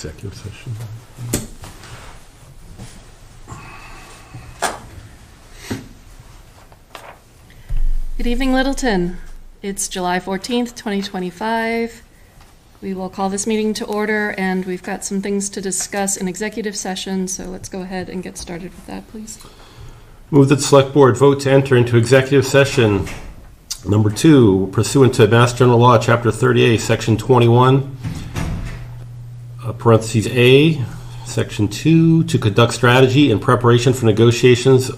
executive session. Good evening, Littleton. It's July 14th, 2025. We will call this meeting to order, and we've got some things to discuss in executive session, so let's go ahead and get started with that, please. Move that the Select Board vote to enter into executive session number 2 pursuant to Mass General Law, Chapter 38, Section 21, parentheses A, Section 2, to conduct strategy in preparation for negotiations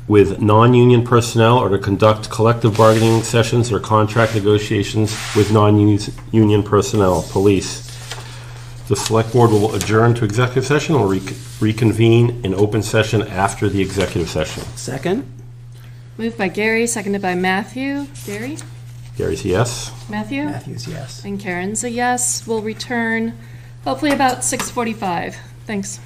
with non-union personnel or to conduct collective bargaining sessions or contract negotiations with non-union personnel, police. The Select Board will adjourn to executive session or reconvene in open session after the executive session. Second. Moved by Gary, seconded by Matthew. Gary? Gary's a yes. Matthew? Matthews, yes. And Karen's a yes. We'll return hopefully about 6:45. Thanks.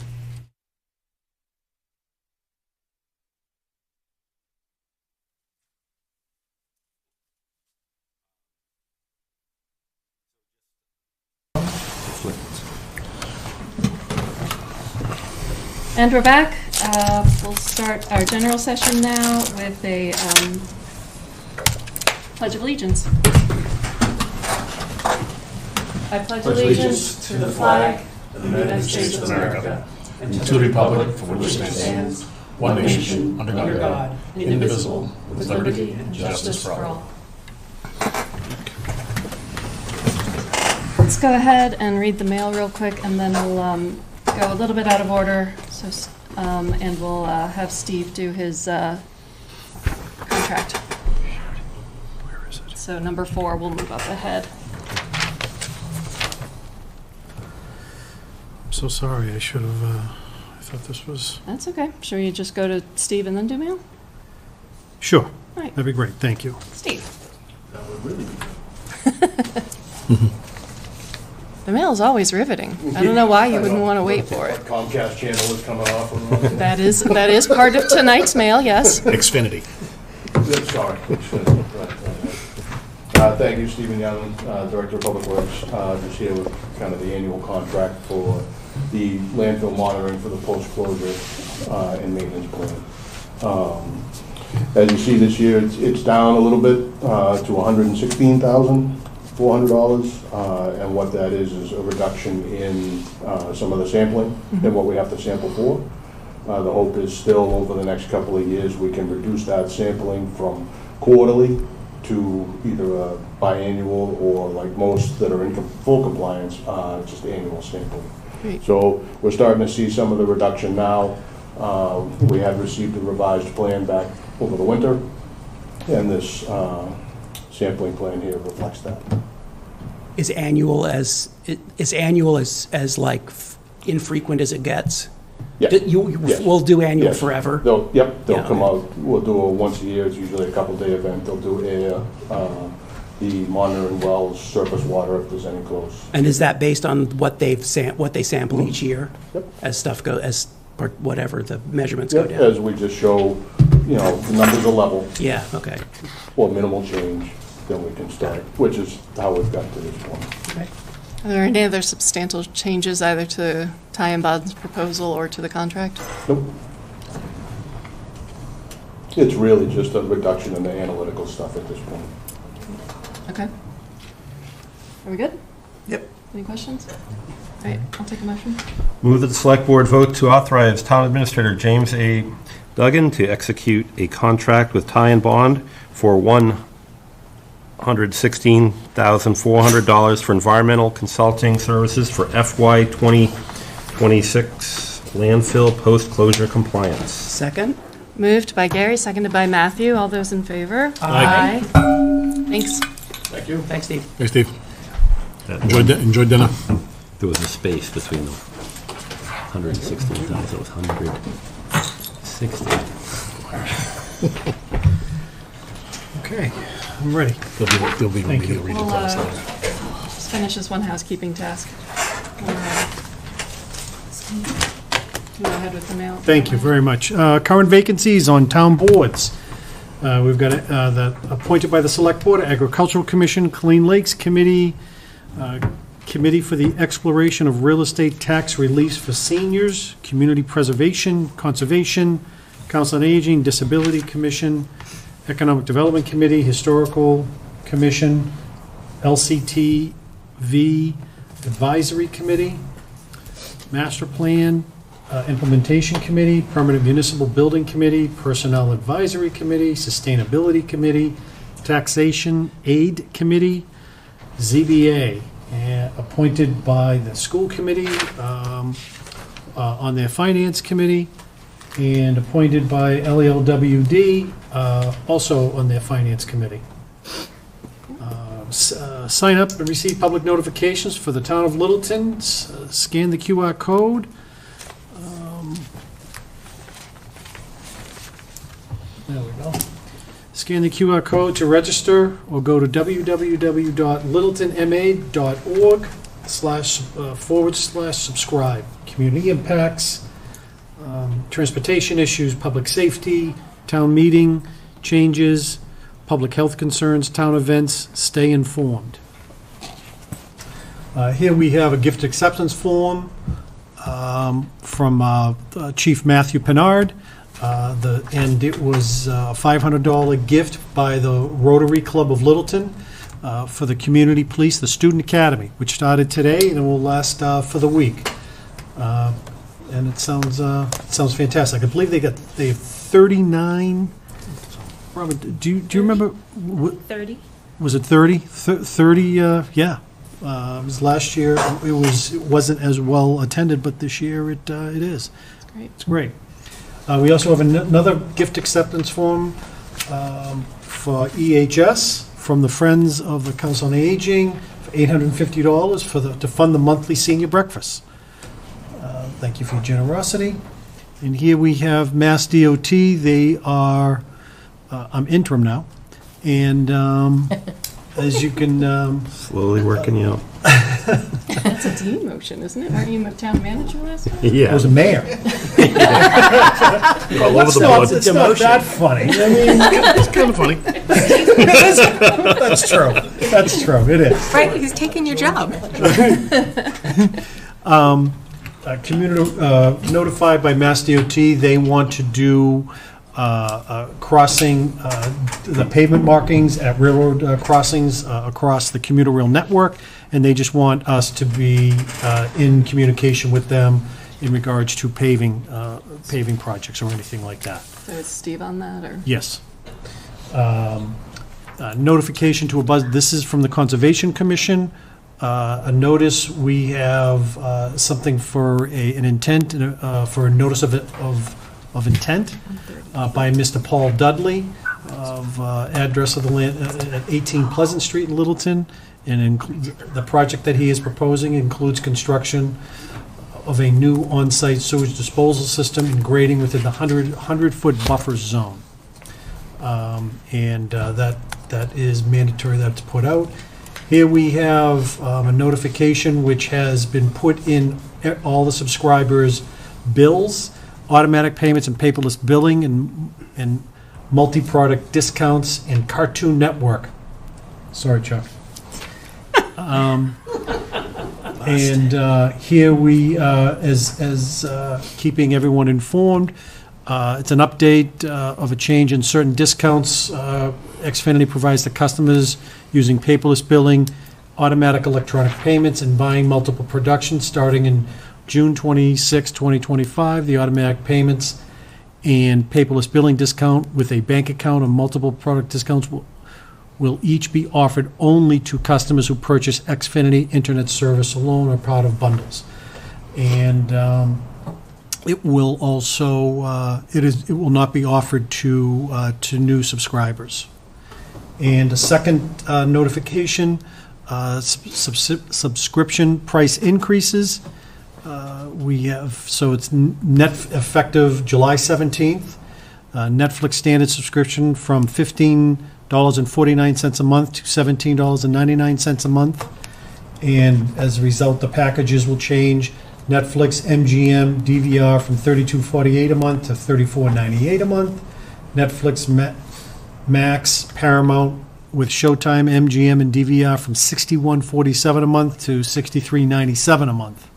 And we're back. We'll start our general session now with a Pledge of Allegiance. I pledge allegiance to the flag of the United States of America and to the republic for which it stands, one nation, under God, indivisible, with liberty and justice for all. Let's go ahead and read the mail real quick, and then we'll go a little bit out of order. So, and we'll have Steve do his contract. Where is it? So number 4, we'll move up ahead. I'm so sorry. I should have. I thought this was. That's okay. Should we just go to Steve and then do mail? Sure. All right. That'd be great. Thank you. Steve. That would really be The mail is always riveting. I don't know why you wouldn't want to wait for it. Comcast channel is coming off. That is part of tonight's mail, yes. Xfinity. Sorry. Thank you, Stephen Young, Director of Public Works. Just here with kind of the annual contract for the landfill monitoring for the post-closure and maintenance plan. As you see this year, it's down a little bit to $116,400, and what that is a reduction in some of the sampling and what we have to sample for. The hope is still over the next couple of years we can reduce that sampling from quarterly to either a biannual or, like most that are in full compliance, just annual sampling. Great. So we're starting to see some of the reduction now. We had received a revised plan back over the winter, and this sampling plan here reflects that. Is annual as like infrequent as it gets? Yeah. Yes. We'll do annual Yes. forever. They'll Yeah. come out. We'll do a once a year. It's usually a couple-day event. They'll do air, the monitoring wells, surface water if there's any close. And is that based on what they sample each year? Yep. As stuff whatever the measurements go Yep. down. As we just show, the numbers are level Yeah. Okay. or minimal change, then we can start, which is how we've got to this point. Okay. Are there any other substantial changes either to Ty and Bond's proposal or to the contract? Nope. It's really just a reduction in the analytical stuff at this point. Okay. Are we good? Yep. Any questions? All right, I'll take a motion. Move that the Select Board vote to authorize Town Administrator James A. Duggan to execute a contract with Ty and Bond for $116,400 for environmental consulting services for FY 2026 landfill post-closure compliance. Second. Moved by Gary, seconded by Matthew. All those in favor? Aye. Thanks. Thank you. Thanks, Steve. Hey, Steve. Enjoy dinner. There was a space between them. 116,000, it was 160. Okay. I'm ready. They'll be Thank you. We'll just finish this one housekeeping task. Go ahead with the mail. Thank you very much. Current vacancies on town boards. We've got that appointed by the Select Board, Agricultural Commission, Clean Lakes Committee, Committee for the Exploration of Real Estate Tax Reliefs for Seniors, Community Preservation, Conservation, Council on Aging, Disability Commission, Economic Development Committee, Historical Commission, LCTV Advisory Committee, Master Plan, Implementation Committee, Permanent Municipal Building Committee, Personnel Advisory Committee, Sustainability Committee, Taxation Aid Committee, ZBA, appointed by the school committee on their finance committee, and appointed by LELWD, also on their finance committee. Sign up and receive public notifications for the town of Littleton. Scan the QR code. There we go. Scan the QR code to register, or go to www.littletonma.org//subscribe. Community impacts, transportation issues, public safety, town meeting, changes, public health concerns, town events, stay informed. Here we have a gift acceptance form from Chief Matthew Pinard. And it was a $500 gift by the Rotary Club of Littleton for the community police, the Student Academy, which started today and will last for the week. And it sounds fantastic. I believe they have 39. Robert, do you remember? 30? Was it 30? 30, yeah. It was last year. It wasn't as well attended, but this year it is. Great. It's great. We also have another gift acceptance form for EHS from the Friends of the Council on Aging for $850 to fund the monthly senior breakfast. Thank you for your generosity. And here we have Mass DOT. They are, I'm interim now, and as you can... Slowly working you out. That's a team motion, isn't it? Weren't you town manager last week? I Yeah. was a mayor. All over the board. It's not that funny. I mean, it's kind of funny. That's true. That's true. It is. Right, he's taking your job. Community notified by Mass DOT, they want to do crossing, the pavement markings at railroad crossings across the commuter rail network, and they just want us to be in communication with them in regards to paving projects or anything like that. So is Steve on that, or? Yes. Notification to a buzz, this is from the Conservation Commission. A notice, we have something for an intent, for a notice of intent by Mr. Paul Dudley of address of the land at 18 Pleasant Street in Littleton. And the project that he is proposing includes construction of a new on-site sewage disposal system and grading within the 100-foot buffer zone. And that is mandatory, that's put out. Here we have a notification which has been put in all the subscribers' bills, automatic payments and paperless billing, and multi-product discounts and Cartoon Network. Sorry, Chuck. And here we, as keeping everyone informed, it's an update of a change in certain discounts. Xfinity provides the customers using paperless billing, automatic electronic payments, and buying multiple productions starting in June 26, 2025. The automatic payments and paperless billing discount with a bank account and multiple product discounts will each be offered only to customers who purchase Xfinity Internet service alone or part of bundles. And it will also, it will not be offered to new subscribers. And a second notification, subscription price increases. We have, so it's net effective July 17th. Netflix standard subscription from $15.49 a month to $17.99 a month. And as a result, the packages will change. Netflix MGM DVR from $32.48 a month to $34.98 a month. Netflix Max Paramount with Showtime, MGM, and DVR from $61.47 a month to $63.97 a month.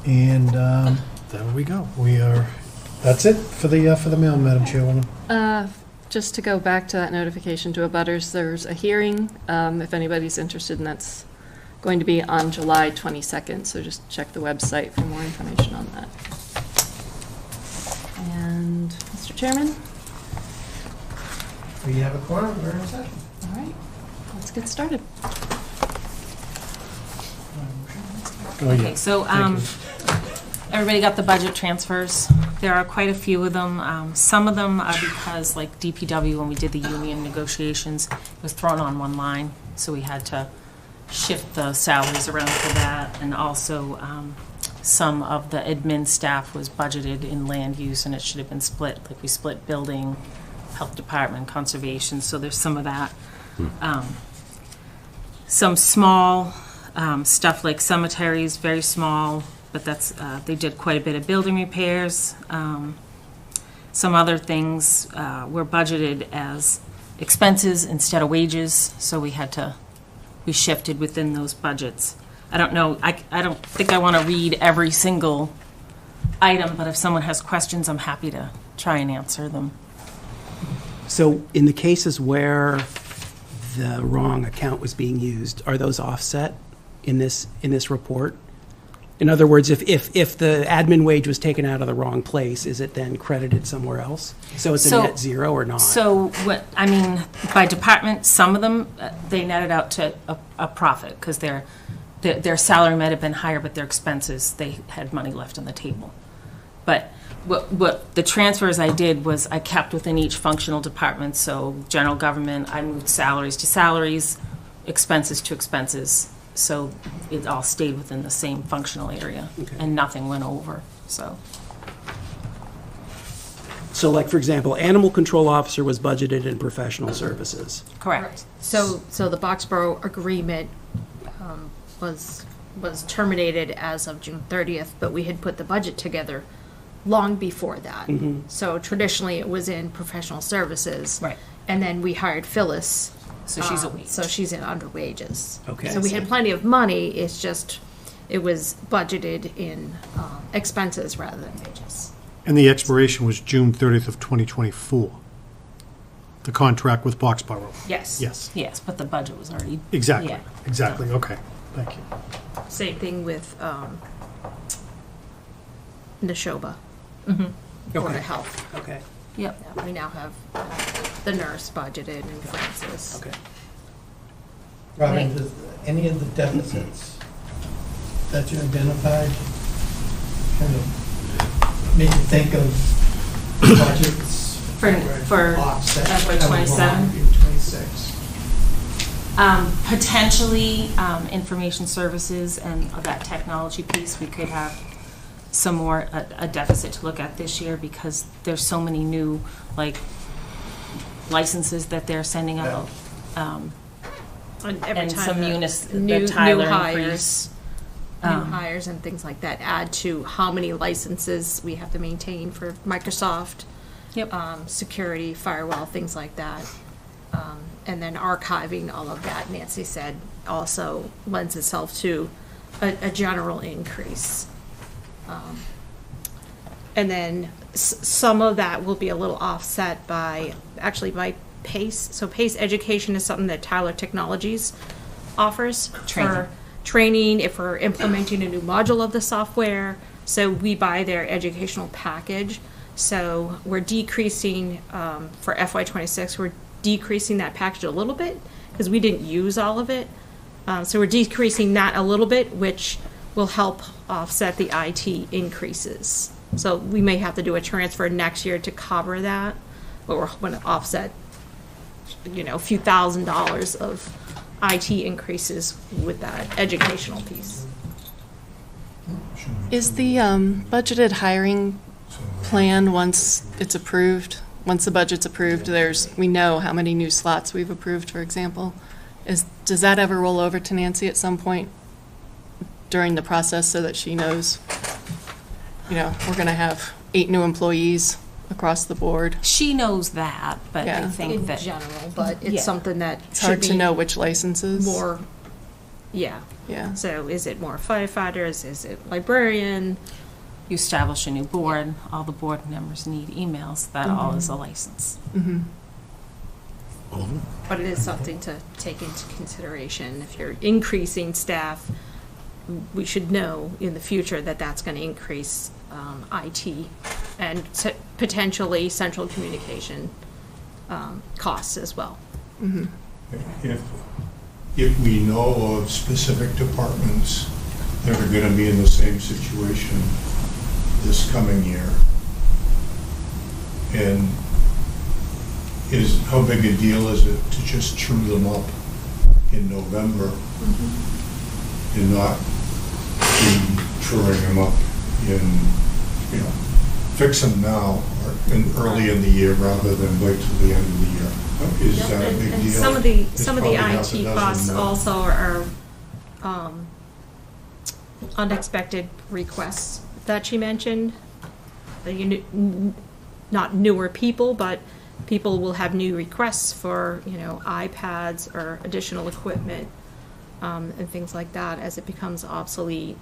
And there we go. That's it for the mail, Madam Chairwoman. Just to go back to that notification to abutters, there's a hearing, if anybody's interested, and that's going to be on July 22nd, so just check the website for more information on that. And, Mr. Chairman? We have a quorum, we're in session. All right, let's get started. Oh, yeah. Okay, so, everybody got the budget transfers. There are quite a few of them. Some of them are because, like DPW, when we did the union negotiations, it was thrown on one line, so we had to shift the salaries around for that. And also, some of the admin staff was budgeted in land use, and it should have been split, like we split building, health department, conservation, so there's some of that. Some small stuff like cemeteries, very small, but that's, they did quite a bit of building repairs. Some other things were budgeted as expenses instead of wages, so we shifted within those budgets. I don't know, I don't think I want to read every single item, but if someone has questions, I'm happy to try and answer them. So in the cases where the wrong account was being used, are those offset in this report? In other words, if the admin wage was taken out of the wrong place, is it then credited somewhere else? So it's a net zero or not? So by department, some of them, they netted out to a profit because their salary might have been higher, but their expenses, they had money left on the table. But what the transfers I did was I kept within each functional department. So general government, I moved salaries to salaries, expenses to expenses. So it all stayed within the same functional area, Okay. and nothing went over, so. So like, for example, animal control officer was budgeted in professional services. Correct. So the Boxborough agreement was terminated as of June 30th, but we had put the budget together long before that. Mm-hmm. So traditionally, it was in professional services. Right. And then we hired Phyllis. So she's a wage. So she's in under wages. Okay. So we had plenty of money, it's just, it was budgeted in expenses rather than wages. And the expiration was June 30th of 2024. The contract with Boxborough. Yes. Yes, Yes, but the budget was already. exactly, Yeah. exactly, okay, thank you. Same thing with Neshoba, Board of Okay. Health. Okay, Yep. Yeah, we now have the nurse budgeted and Francis. okay. Robin, does any of the deficits that you identified kind of make you think of budgets For offset FY that would 27? belong in 26? Potentially, information services and that technology piece, we could have some more, a deficit to look at this year because there's so many new, like, licenses that they're sending out. And every And time some new Tyler hires, increase. new hires and things like that add to how many licenses we have to maintain for Microsoft. Yep. Security, firewall, things like that. And then archiving, all of that, Nancy said, also lends itself to a general increase. And then some of that will be a little offset by PACE. So PACE education is something that Tyler Technologies offers. Training. For training, if we're implementing a new module of the software. So we buy their educational package. So we're decreasing, for FY26, we're decreasing that package a little bit because we didn't use all of it. So we're decreasing that a little bit, which will help offset the IT increases. So we may have to do a transfer next year to cover that, but we're going to offset, a few $1,000s of IT increases with that educational piece. Is the budgeted hiring plan, once it's approved, once the budget's approved, we know how many new slots we've approved, for example? Does that ever roll over to Nancy at some point during the process so that she knows, we're going to have 8 new employees across the board. She knows that, but I Yeah. think In that, general, but Yeah. it's something that It's should hard to be know which licenses. more, yeah. Yeah. So is it more firefighters? Is it librarian? you establish a new board, all the board members need emails, that all is a license. Mhm. But it is something to take into consideration. If you're increasing staff, we should know in the future that that's going to increase IT and potentially central communication costs as well. If we know of specific departments that are going to be in the same situation this coming year, and how big a deal is it to just chew them up in November and not be truing them up fix them now or early in the year rather than wait till the end of the year? Is that a big And deal? some of the It's probably half a IT dozen costs more. also are unexpected requests that she mentioned. Not newer people, but people will have new requests for, iPads or additional equipment and things like that as it becomes obsolete.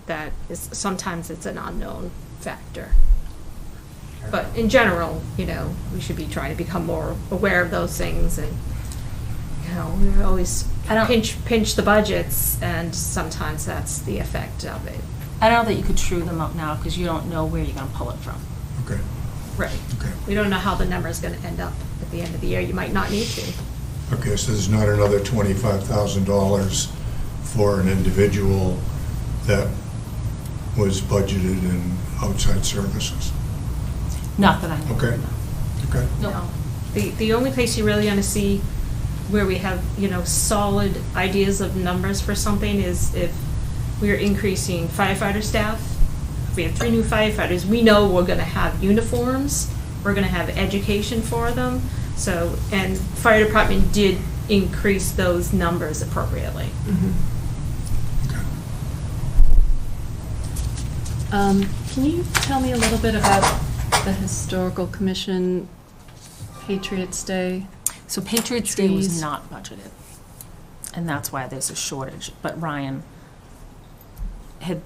That is, sometimes it's an unknown factor. But in general, we should be trying to become more aware of those things and, we always pinch the budgets and sometimes that's the effect of it. I don't know that you could true them up now, because you don't know where you're gonna pull it from. Okay, Right. okay. We don't know how the number is going to end up at the end of the year. You might not need to. Okay, so there's not another $25,000 for an individual that was budgeted in outside services? Not that I know. Okay, okay. No. The only place you really going to see where we have, solid ideas of numbers for something is if we're increasing firefighter staff. If we have 3 new firefighters, we know we're going to have uniforms, we're going to have education for them. So, and fire department did increase those numbers appropriately. Can you tell me a little bit about the Historical Commission Patriots Day? So Patriots Day was Trees. not budgeted, and that's why there's a shortage. But Ryan had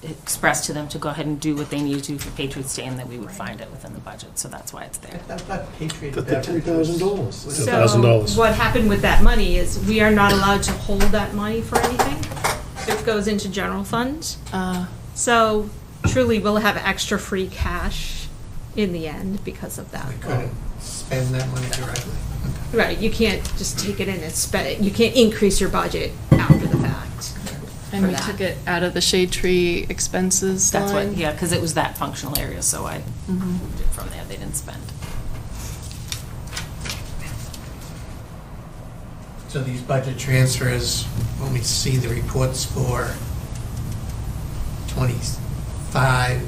expressed to them to go ahead and do what they needed to do for Patriots Day, and that we would find it within the budget, so that's why it's there. I thought Patriot The Beverage $10,000. was- $1,000. What happened with that money is we are not allowed to hold that money for anything. It goes into general fund. So truly, we'll have extra free cash in the end because of that. We couldn't spend that money directly. Right, you can't just take it in and spend it. You can't increase your budget after the fact. And for we that. took it out of the Shade Tree expenses That's line? what, yeah, because it was that functional area, so I moved it from there. They didn't spend. So these budget transfers, when we see the reports for 25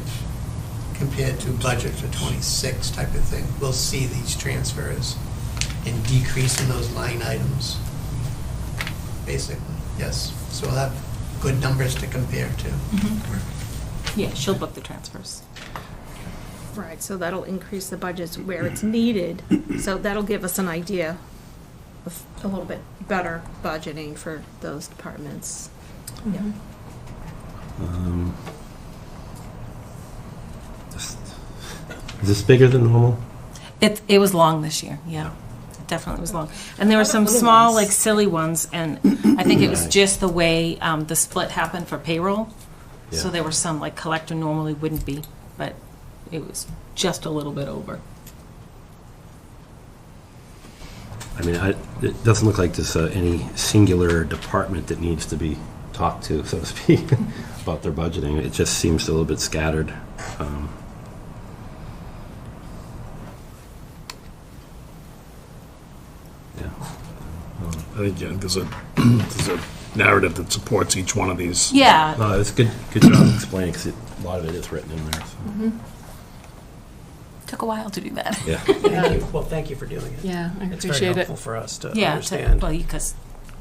compared to budget for 26 type of thing, we'll see these transfers and decrease in those line items, basically, yes. So we'll have good numbers to compare to. Yeah, she'll book the transfers. Right, so that'll increase the budgets where it's needed. So that'll give us an idea of a little bit better budgeting for those departments. Yeah. Is this bigger than normal? It was long this year, yeah. It definitely was long. And there were some Little small, ones. like, silly ones, and I think it was just the way the split happened for payroll. So Yeah. there were some, like, collector normally wouldn't be, but it was just a little bit over. I mean, it doesn't look like there's any singular department that needs to be talked to, so to speak, about their budgeting. It just seems a little bit scattered. Yeah. I think, yeah, there's a narrative that supports each one of these. Yeah, No, it's good job explaining, because a lot of it is written in there. So. took a while to do that. Yeah. Thank you. Well, thank you for doing it. Yeah, I It's very appreciate it. helpful for us to Yeah, understand. well, because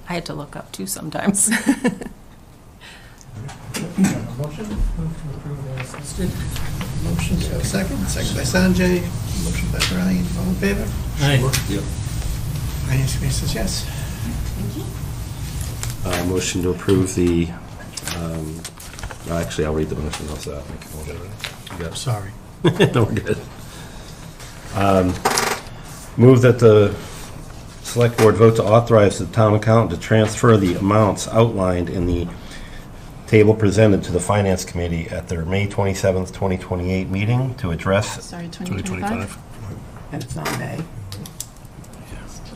I had to look up too sometimes. Motion to approve as listed. Motion, do I have a second? Second by Sanjay, motion by Brian, all in favor? Finance Committee says yes. Motion to approve the, actually, I'll read the motion, I'll say that. Okay. Sorry. No, we're good. Move that the Select Board vote to authorize the town accountant to transfer the amounts outlined in the table presented to the Finance Committee at their May 27th, 2028 meeting to address. Sorry, 2025? And it's not May.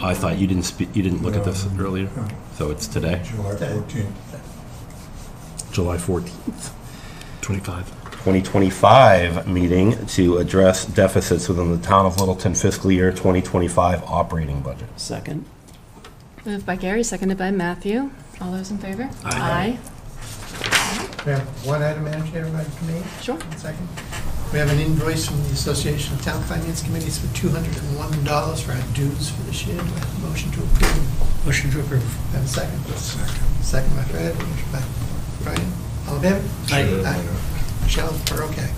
I thought you didn't look at this earlier, so it's today, July 14th. July 14th. 25. 2025 meeting to address deficits within the town of Littleton fiscal year 2025 operating budget. Second. Moved by Gary, seconded by Matthew. All those in favor? Aye. We have one item, Madam Chair, if I may. Sure. One second. We have an invoice from the Association of Town Finance Committees for $201 for our dues for this year. Do I have a motion to approve? Motion to approve. Have a second? Second by Fred, motion by Brian. All in favor? Aye. Michelle, we're okay.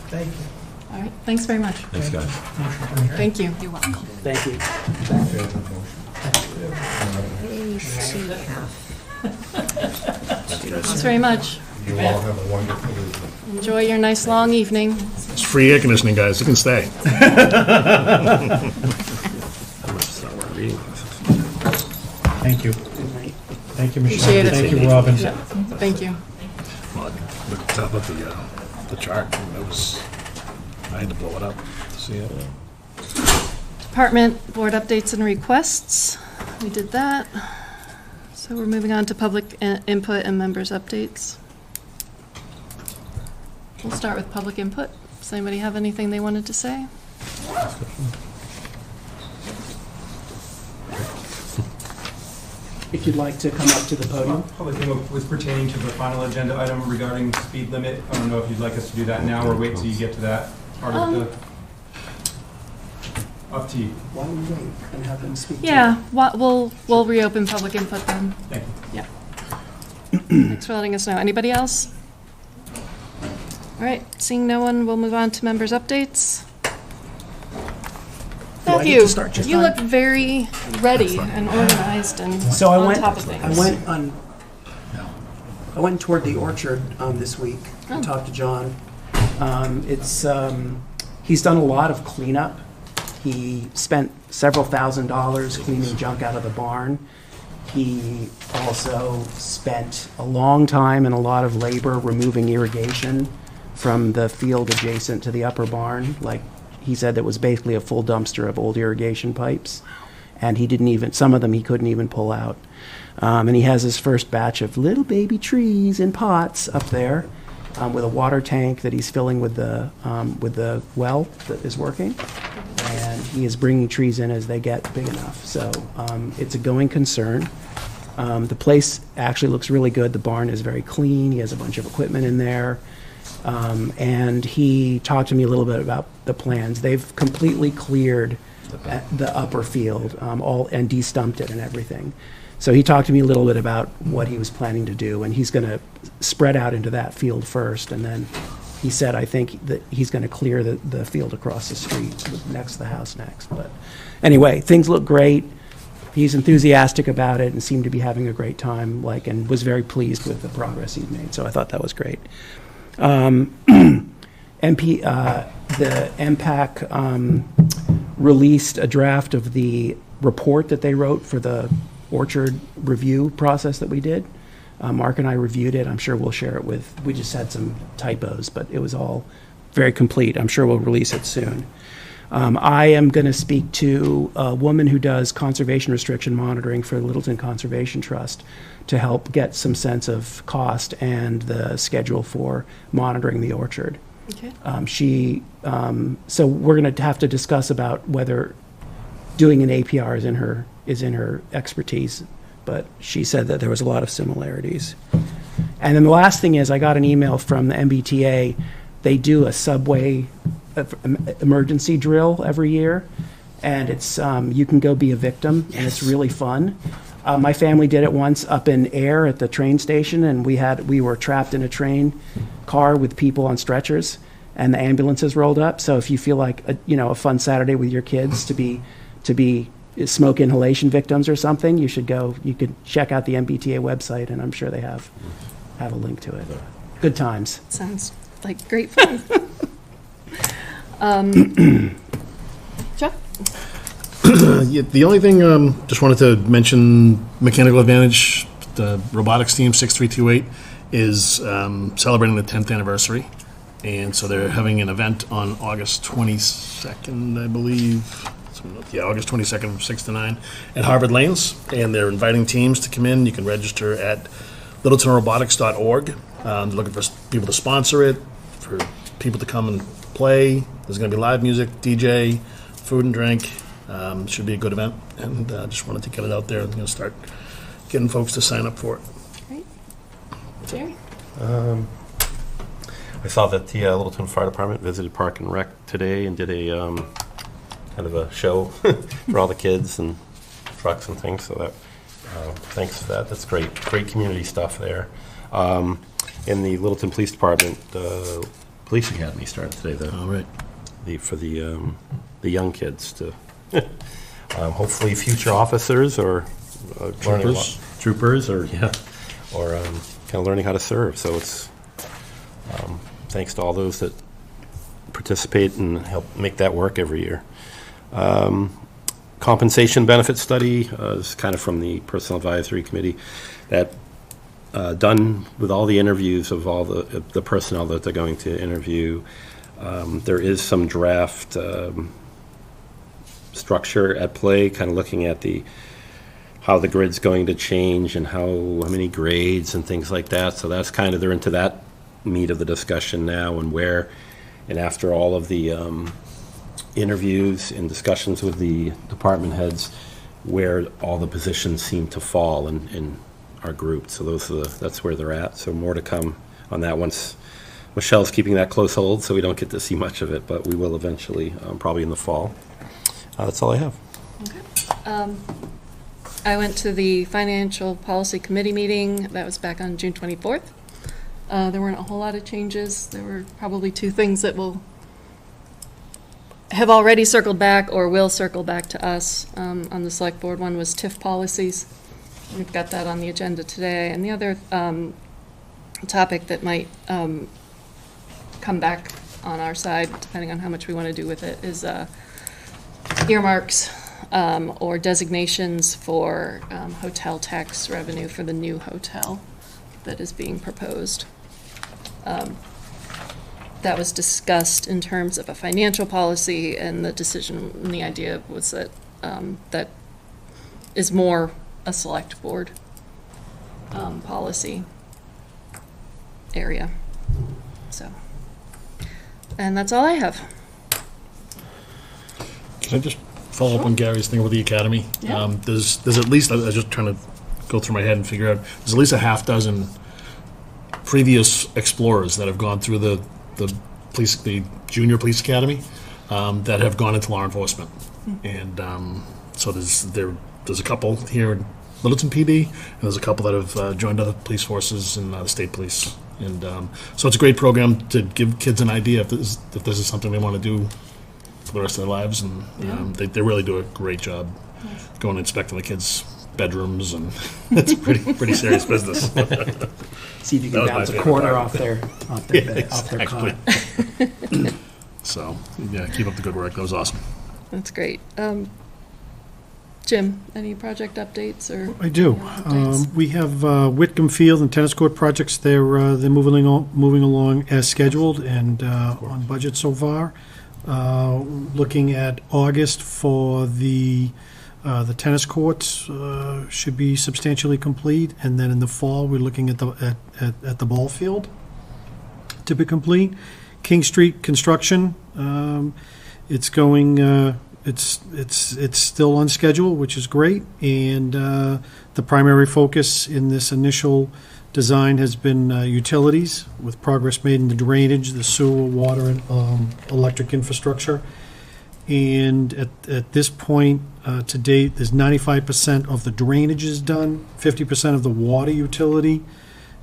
Thank you. All right, thanks very much. Thanks, guys. Thank you. You're welcome. Thank you. Thanks very much. You all have a wonderful evening. Enjoy your nice long evening. It's free air conditioning, guys. You can stay. Thank you. Thank you, Michelle. Appreciate it. Thank you, Robin. Yeah, thank you. Well, look top of the chart. That was, I had to blow it up to see it. Department board updates and requests. We did that. So we're moving on to public input and members' updates. We'll start with public input. Does anybody have anything they wanted to say? If you'd like to come up to the podium. Public input was pertaining to the final agenda item regarding speed limit. I don't know if you'd like us to do that now or wait till you get to that part of the... Up to you. Why don't we wait and have them speak? Yeah, we'll reopen public input then. Thank you. Yeah. Thanks for letting us know. Anybody else? All right, seeing no one, we'll move on to members' updates. Do I get Matthew, to start this you time? look very ready and organized and So on top of things. I went toward the orchard this week and talked to John. He's done a lot of cleanup. He spent several $1,000s cleaning junk out of the barn. He also spent a long time and a lot of labor removing irrigation from the field adjacent to the upper barn. Like he said, that was basically a full dumpster of old irrigation pipes. And some of them he couldn't even pull out. And he has his first batch of little baby trees in pots up there with a water tank that he's filling with the well that is working. And he is bringing trees in as they get big enough. So it's a going concern. The place actually looks really good. The barn is very clean. He has a bunch of equipment in there. And he talked to me a little bit about the plans. They've completely cleared the upper field and de-stumped it and everything. So he talked to me a little bit about what he was planning to do, and he's going to spread out into that field first, and then he said, I think that he's going to clear the field across the street next to the house next. But anyway, things look great. He's enthusiastic about it and seemed to be having a great time, and was very pleased with the progress he's made. So I thought that was great. The MPAC released a draft of the report that they wrote for the orchard review process that we did. Mark and I reviewed it. I'm sure we'll share it we just had some typos, but it was all very complete. I'm sure we'll release it soon. I am going to speak to a woman who does conservation restriction monitoring for the Littleton Conservation Trust to help get some sense of cost and the schedule for monitoring the orchard. Okay. So we're going to have to discuss about whether doing an APR is in her expertise, but she said that there was a lot of similarities. And then the last thing is I got an email from the MBTA. They do a subway emergency drill every year, and it's you can go be a victim, and it's really fun. My family did it once up in Air at the train station, and we were trapped in a train car with people on stretchers, and the ambulances rolled up. So if you feel like a fun Saturday with your kids to be smoke inhalation victims or something, you should go. You could check out the MBTA website, and I'm sure they have a link to it. Good times. Sounds like great fun. Chuck? Yeah, the only thing, just wanted to mention Mechanical Advantage, the robotics team 6328 is celebrating the 10th anniversary. And so they're having an event on August 22nd, I believe. Yeah, August 22nd from 6 to 9 at Harvard Lanes. And they're inviting teams to come in. You can register at littletonrobotics.org. They're looking for people to sponsor it, for people to come and play. There's going to be live music, DJ, food and drink. Should be a good event, and just wanted to get it out there. I'm going to start getting folks to sign up for it. Great. Jerry? I saw that the Littleton Fire Department visited Park and Rec today and did a kind of a show for all the kids and trucks and things. So that thanks for that. That's great community stuff there. In the Littleton Police Department, Police Academy started today. All right. For the young kids to hopefully future officers or troopers or kind of learning how to serve. So it's thanks to all those that participate and help make that work every year. Compensation benefit study is kind of from the Personnel Advisory Committee that done with all the interviews of all the personnel that they're going to interview. There is some draft structure at play, kind of looking at how the grid's going to change and how many grades and things like that. So that's kind of, they're into that meat of the discussion now, and after all of the interviews and discussions with the department heads, where all the positions seem to fall in our group. So that's where they're at. So more to come on that once. Michelle's keeping that close hold, so we don't get to see much of it, but we will eventually, probably in the fall. That's all I have. Okay. I went to the Financial Policy Committee meeting. That was back on June 24th. There weren't a whole lot of changes. There were probably two things that will have already circled back or will circle back to us on the select board. One was TIF policies. We've got that on the agenda today. And the other topic that might come back on our side, depending on how much we want to do with it, is earmarks or designations for hotel tax revenue for the new hotel that is being proposed. That was discussed in terms of a financial policy, and the decision and the idea was that that is more a select board policy area. So, and that's all I have. Can I just follow up on Gary's thing with the academy? Yeah. There's at least, I was just trying to go through my head and figure out, there's at least a half dozen previous explorers that have gone through the junior police academy that have gone into law enforcement. And so there's a couple here in Littleton PD, and there's a couple that have joined other police forces and the state police. And so it's a great program to give kids an idea if this is something they want to do for the rest of their lives. And they really do a great job going and inspecting the kids' bedrooms, and it's pretty serious business. See if you can bounce a quarter off their cot. So, yeah, keep up the good work. That was awesome. That's great. Jim, any project updates or? I do. Updates? We have Whitcomb Field and tennis court projects. They're moving along as scheduled and on budget so far. Looking at August for the tennis courts should be substantially complete, and then in the fall we're looking at the ball field to be complete. King Street construction, it's going. It's still on schedule, which is great, and the primary focus in this initial design has been utilities, with progress made in the drainage, the sewer, water, and electric infrastructure. And at this point, to date, there's 95% of the drainage is done, 50% of the water utility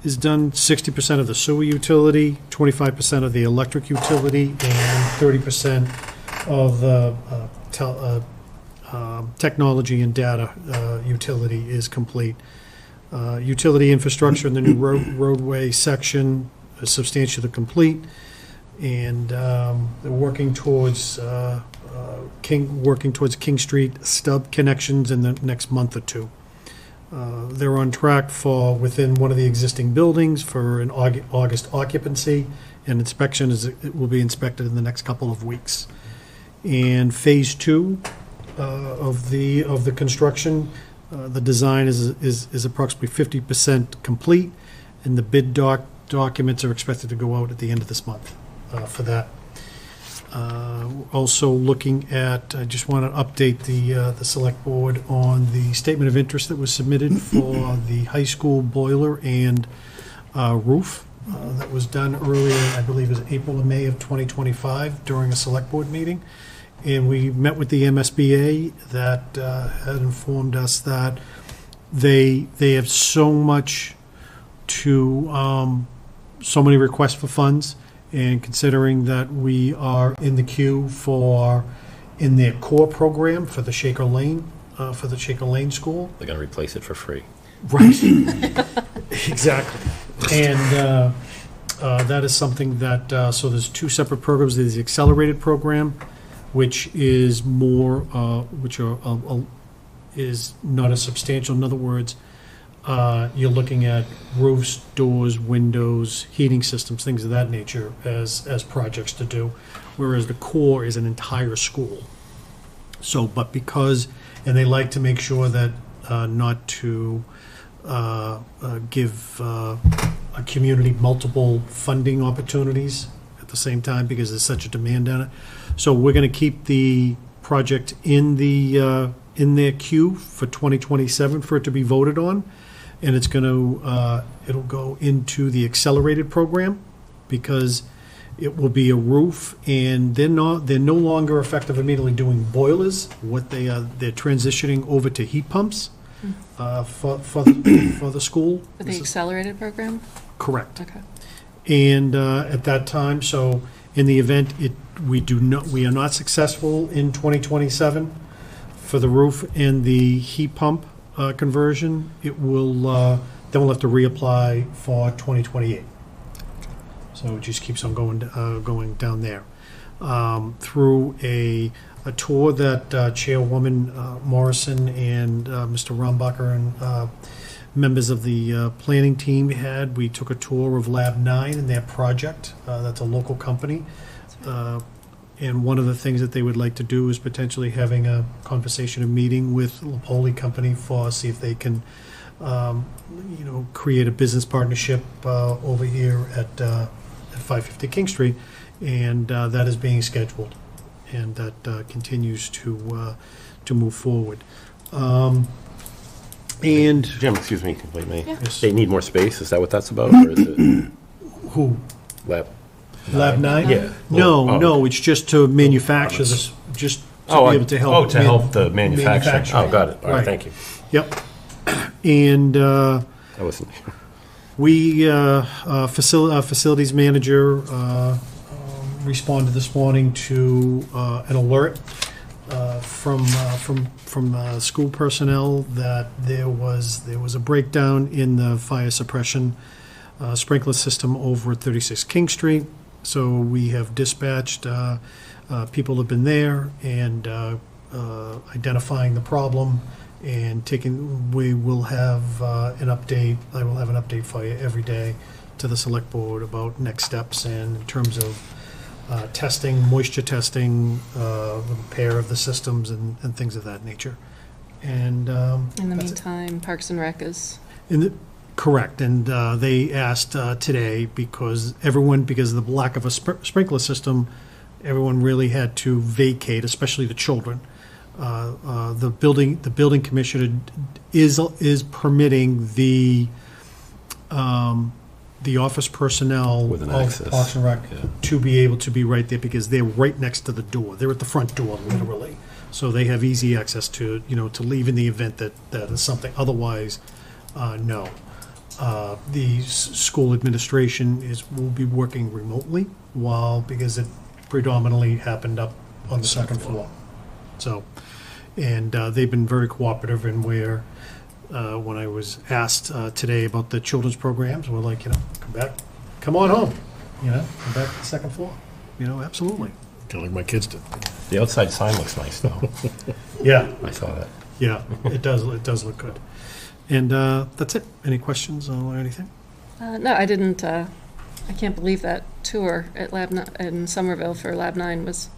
is done, 60% of the sewer utility, 25% of the electric utility, and 30% of the technology and data utility is complete. Utility infrastructure in the new roadway section is substantially complete, and they're working towards King Street stub connections in the next month or two. They're on track for within one of the existing buildings for an August occupancy, and inspection it will be inspected in the next couple of weeks. And phase 2 of the construction, the design is approximately 50% complete, and the bid documents are expected to go out at the end of this month for that. Also looking at, I just want to update the select board on the statement of interest that was submitted for the high school boiler and roof. That was done earlier, I believe it was April or May of 2025 during a select board meeting. And we met with the MSBA that had informed us that they have so much to, so many requests for funds. And considering that we are in the queue in their core program for the Shaker Lane School. They're going to replace it for free. Right. Exactly. And that is something that, so there's 2 separate programs. There's the accelerated program, which is more, is not as substantial. In other words, you're looking at roofs, doors, windows, heating systems, things of that nature as projects to do, whereas the core is an entire school. So, but because, and they like to make sure that not to give a community multiple funding opportunities at the same time because there's such a demand on it. So we're going to keep the project in their queue for 2027 for it to be voted on. And it's going to, it'll go into the accelerated program because it will be a roof, and they're no longer effective immediately doing boilers. What they're transitioning over to heat pumps for the school. For the accelerated program? Correct. Okay. And at that time, so in the event we are not successful in 2027 for the roof and the heat pump conversion, it will then we'll have to reapply for 2028. So it just keeps on going down there through a tour that Chairwoman Morrison and Mr. Rumbacher and members of the planning team had. We took a tour of Lab 9 and their project. That's a local company. And one of the things that they would like to do is potentially having a conversation, a meeting with Lapoli Company for see if they can, create a business partnership over here at 550 King Street, and that is being scheduled, and that continues to move forward. And Jim, excuse me, wait, May. Yeah. They need more space. Is that what that's about, or is it who? Lab 9? Yeah. No, it's just to manufacture this, just to be able to help. to help the manufacturing. Oh, got it. All right, Right. thank you. Yep. And I wasn't. we, facilities manager responded this morning to an alert from school personnel that there was a breakdown in the fire suppression sprinkler system over at 36 King Street. So we have dispatched, people have been there and identifying the problem and we will have an update. I will have an update for you every day to the select board about next steps and in terms of testing, moisture testing, the repair of the systems and things of that nature. And In the meantime, Parks and Rec is... Correct, and they asked today because of the lack of a sprinkler system, everyone really had to vacate, especially the children. The building commissioner is permitting the the office personnel With an of access. Parks and Rec Yeah. to be able to be right there, because they're right next to the door. They're at the front door, literally. So they have easy access to, to leave in the event that is something. Otherwise, no. The school administration will be working remotely because it predominantly happened up on the second floor. So, and they've been very cooperative in where, when I was asked today about the children's programs, we're like, come on home, come back to the second floor, absolutely. Kind of like my kids did. The outside sign looks nice, though. Yeah, I saw that. yeah, it does look good. And that's it. Any questions or anything? No, I didn't, I can't believe that tour at in Somerville for Lab 9 was.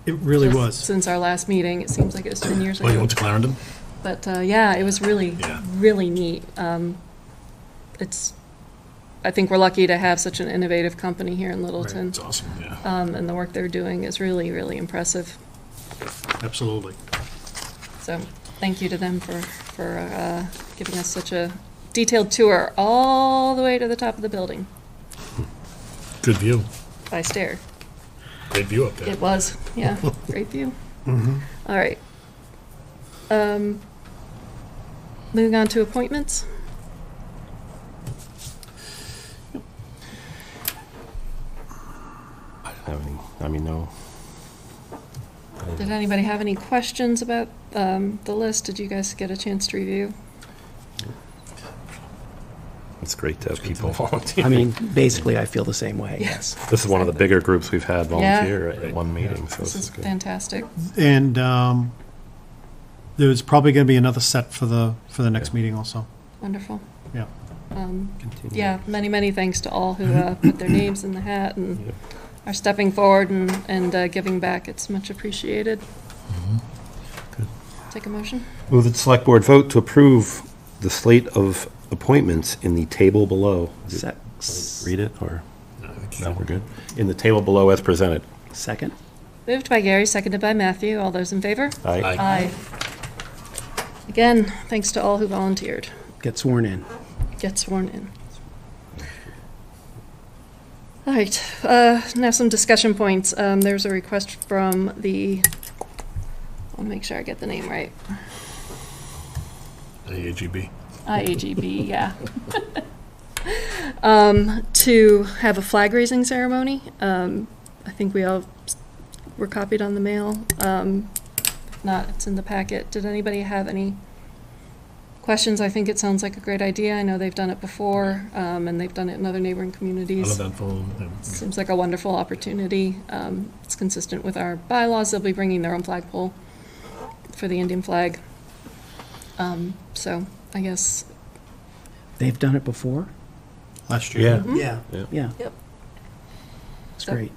It really just was. Since our last meeting, it seems like it was 10 years Oh, you ago. went to Clarendon? But yeah, it was really, Yeah. really neat. I think we're lucky to have such an innovative company here in Littleton. It's awesome, yeah. And the work they're doing is really, really impressive. Absolutely. So thank you to them for giving us such a detailed tour all the way to the top of the building Good view. by stair. Great view up there. It was, yeah, great view. Mm-hmm. All right. Moving on to appointments. I don't have any, no. Did anybody have any questions about the list? Did you guys get a chance to review? It's great to have people volunteer. I mean, basically, I feel the same way, yes. This is one of the bigger groups we've had volunteer Yeah. at one meeting, so This this is is good. fantastic. And there's probably going to be another set for the next Yeah. meeting also. Wonderful. Yeah. Continue. Yeah, many, many thanks to all who put their names in the hat and Yep. are stepping forward and giving back. It's much appreciated. Good. Take a motion. Move that the select board vote to approve the slate of appointments in the table below. Read it, or, no, we're good. In the table below as presented. Second? Moved by Gary, seconded by Matthew. All those in favor? Aye. Aye. Again, thanks to all who volunteered. Get sworn in. Get sworn in. All right, now some discussion points. There's a request from the, I'll make sure I get the name right. AAGB. IAGB, yeah. To have a flag raising ceremony. I think we all were copied on the mail. If not, it's in the packet. Did anybody have any questions? I think it sounds like a great idea. I know they've done it before, and they've done it in other neighboring communities. Uneventful. Seems like a wonderful opportunity. It's consistent with our bylaws. They'll be bringing their own flagpole for the Indian flag. So I guess, They've done it before? Last year. Yeah. Yeah. Yep. It's So- great.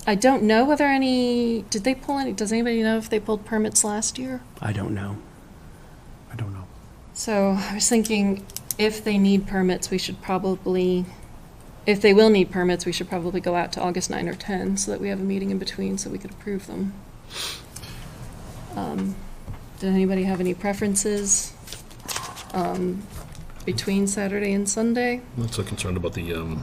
I don't know whether did they pull any, does anybody know if they pulled permits last year? I don't know. I don't know. So I was thinking if they need permits, we should probably, if they will need permits, we should probably go out to August 9 or 10 so that we have a meeting in between so we could approve them. Did anybody have any preferences between Saturday and Sunday? I'm not so concerned about the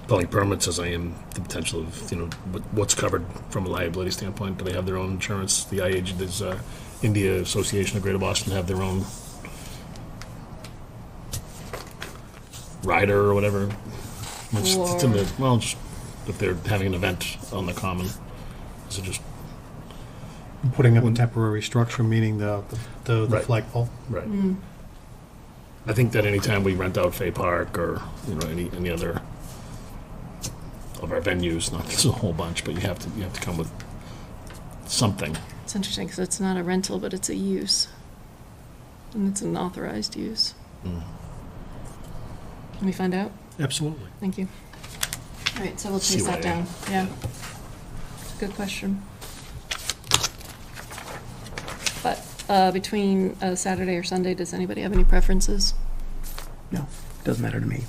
pulling permits as I am the potential of, what's covered from a liability standpoint. Do they have their own insurance? The IAG, there's India Association of Greater Boston have their own rider or whatever. It's in the, just if they're having an event on the common, is it just, Putting up a temporary structure, meaning the Right. flagpole. right? I think that anytime we rent out Fay Park or, any other of our venues, not there's a whole bunch, but you have to come with something. It's interesting because it's not a rental, but it's a use. And it's an authorized use. Can we find out? Absolutely. Thank you. All right, so we'll chase that CYA. down. Yeah. Good question. But between Saturday or Sunday, does anybody have any preferences? No, doesn't matter to me.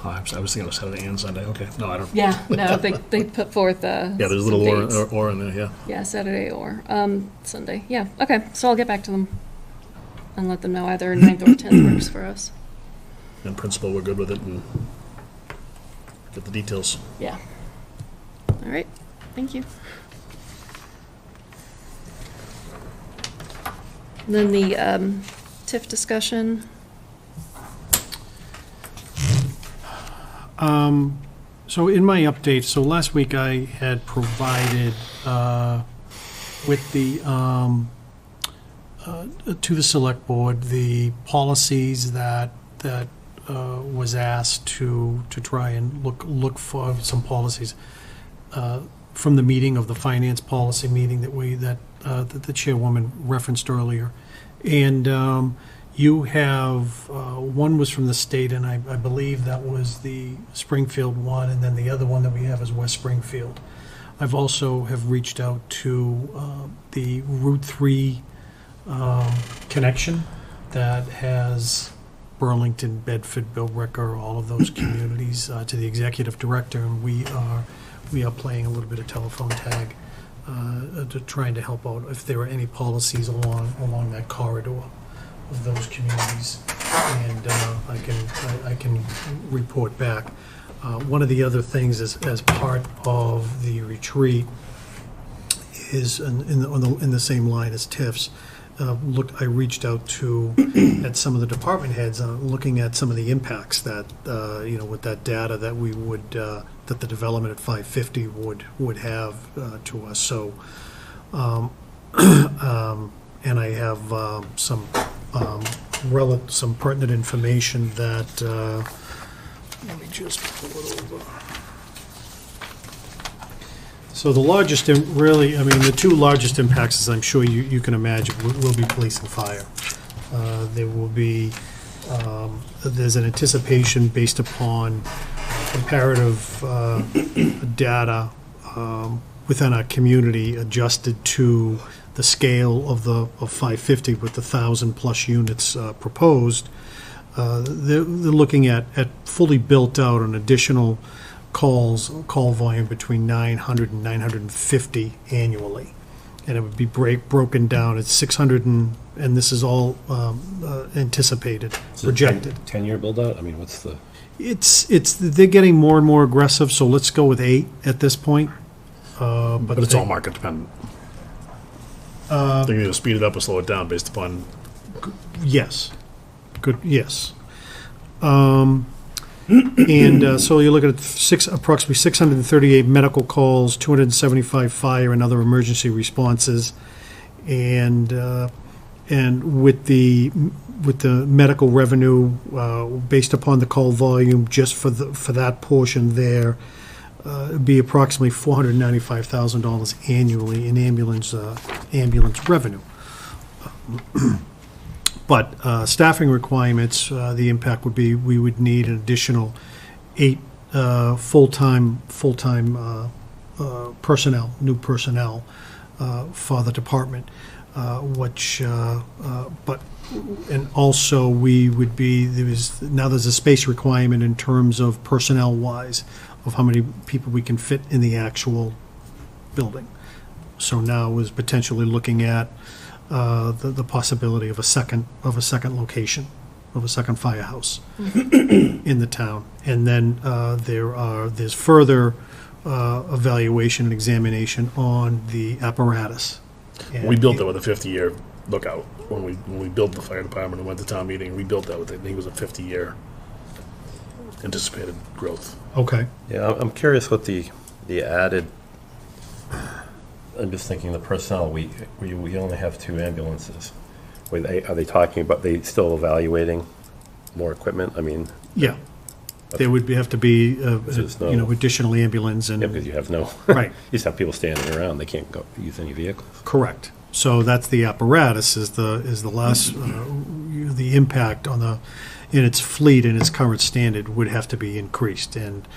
Oh, I was thinking of Saturday and Sunday. Okay, no, I don't. Yeah, no, they put forth Yeah, there's a little or in there. Yeah. Yeah, Saturday or Sunday. Yeah, okay, so I'll get back to them. and let them know either 9th or 10th works for us. In principle, we're good with it and get the details. Yeah. All right, thank you. And then the TIF discussion. So in my update, so last week I had provided with the, to the select board, the policies that was asked to try and look for some policies from the meeting of the finance policy meeting that the chairwoman referenced earlier. And you have, one was from the state, and I believe that was the Springfield one, and then the other one that we have is West Springfield. I've also have reached out to the Route 3 connection that has Burlington, Bedford, Billerica, all of those communities, to the executive director, and we are playing a little bit of telephone tag to trying to help out if there are any policies along that corridor of those communities, and I can report back. One of the other things is, as part of the retreat, is in the same line as TIFs. I reached out to at some of the department heads, looking at some of the impacts that with that data that we would that the development at 550 would have to us. So, and I have some pertinent information that let me just pull it over. So the largest, the two largest impacts, as I'm sure you can imagine, will be police and fire. There will be, there's an anticipation based upon comparative data within our community adjusted to the scale of 550 with the 1,000+ units proposed. They're looking at fully built out an additional call volume between 900 and 950 annually, and it would be broken down at 600 and this is all anticipated, projected. 10-year build out? I mean, what's the... They're getting more and more aggressive, so let's go with 8 at this point. But it's all market dependent. They can either speed it up or slow it down based upon... Yes. Good, yes. And so you look at approximately 638 medical calls, 275 fire and other emergency responses, and with the medical revenue based upon the call volume just for that portion there, it'd be approximately $495,000 annually in ambulance revenue. But staffing requirements, the impact would be we would need an additional 8 full-time personnel, new personnel for the department, and also we would be, there's a space requirement in terms of personnel-wise of how many people we can fit in the actual building. So now is potentially looking at the possibility of a second location, of a second firehouse in the town. And then there's further evaluation and examination on the apparatus. We built that with a 50-year lookout. When we built the fire department and went to town meeting, we built that with, I think it was a 50-year anticipated growth. Okay. Yeah, I'm curious what the added... I'm just thinking the personnel, we only have 2 ambulances. Are they talking about, they still evaluating more equipment? I mean... Yeah. There would have to be, additional ambulance and... Yeah, because you have no... Right. You just have people standing around, they can't go use any vehicles. Correct. So that's the apparatus is the last, the impact on in its fleet and its current standard would have to be increased. And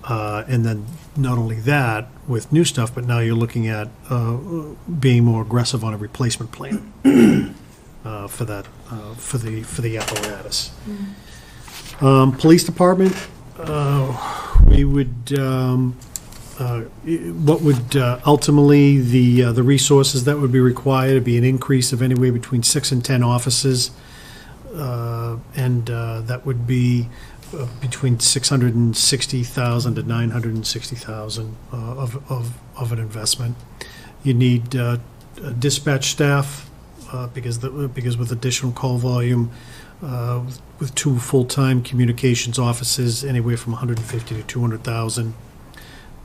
then not only that with new stuff, but now you're looking at being more aggressive on a replacement plan for that for the apparatus. Police department, we would what would ultimately, the resources that would be required would be an increase of anywhere between 6 and 10 offices, and that would be between 660,000 to 960,000 of an investment. You need dispatch staff, because with additional call volume, with 2 full-time communications offices, anywhere from 150 to 200,000.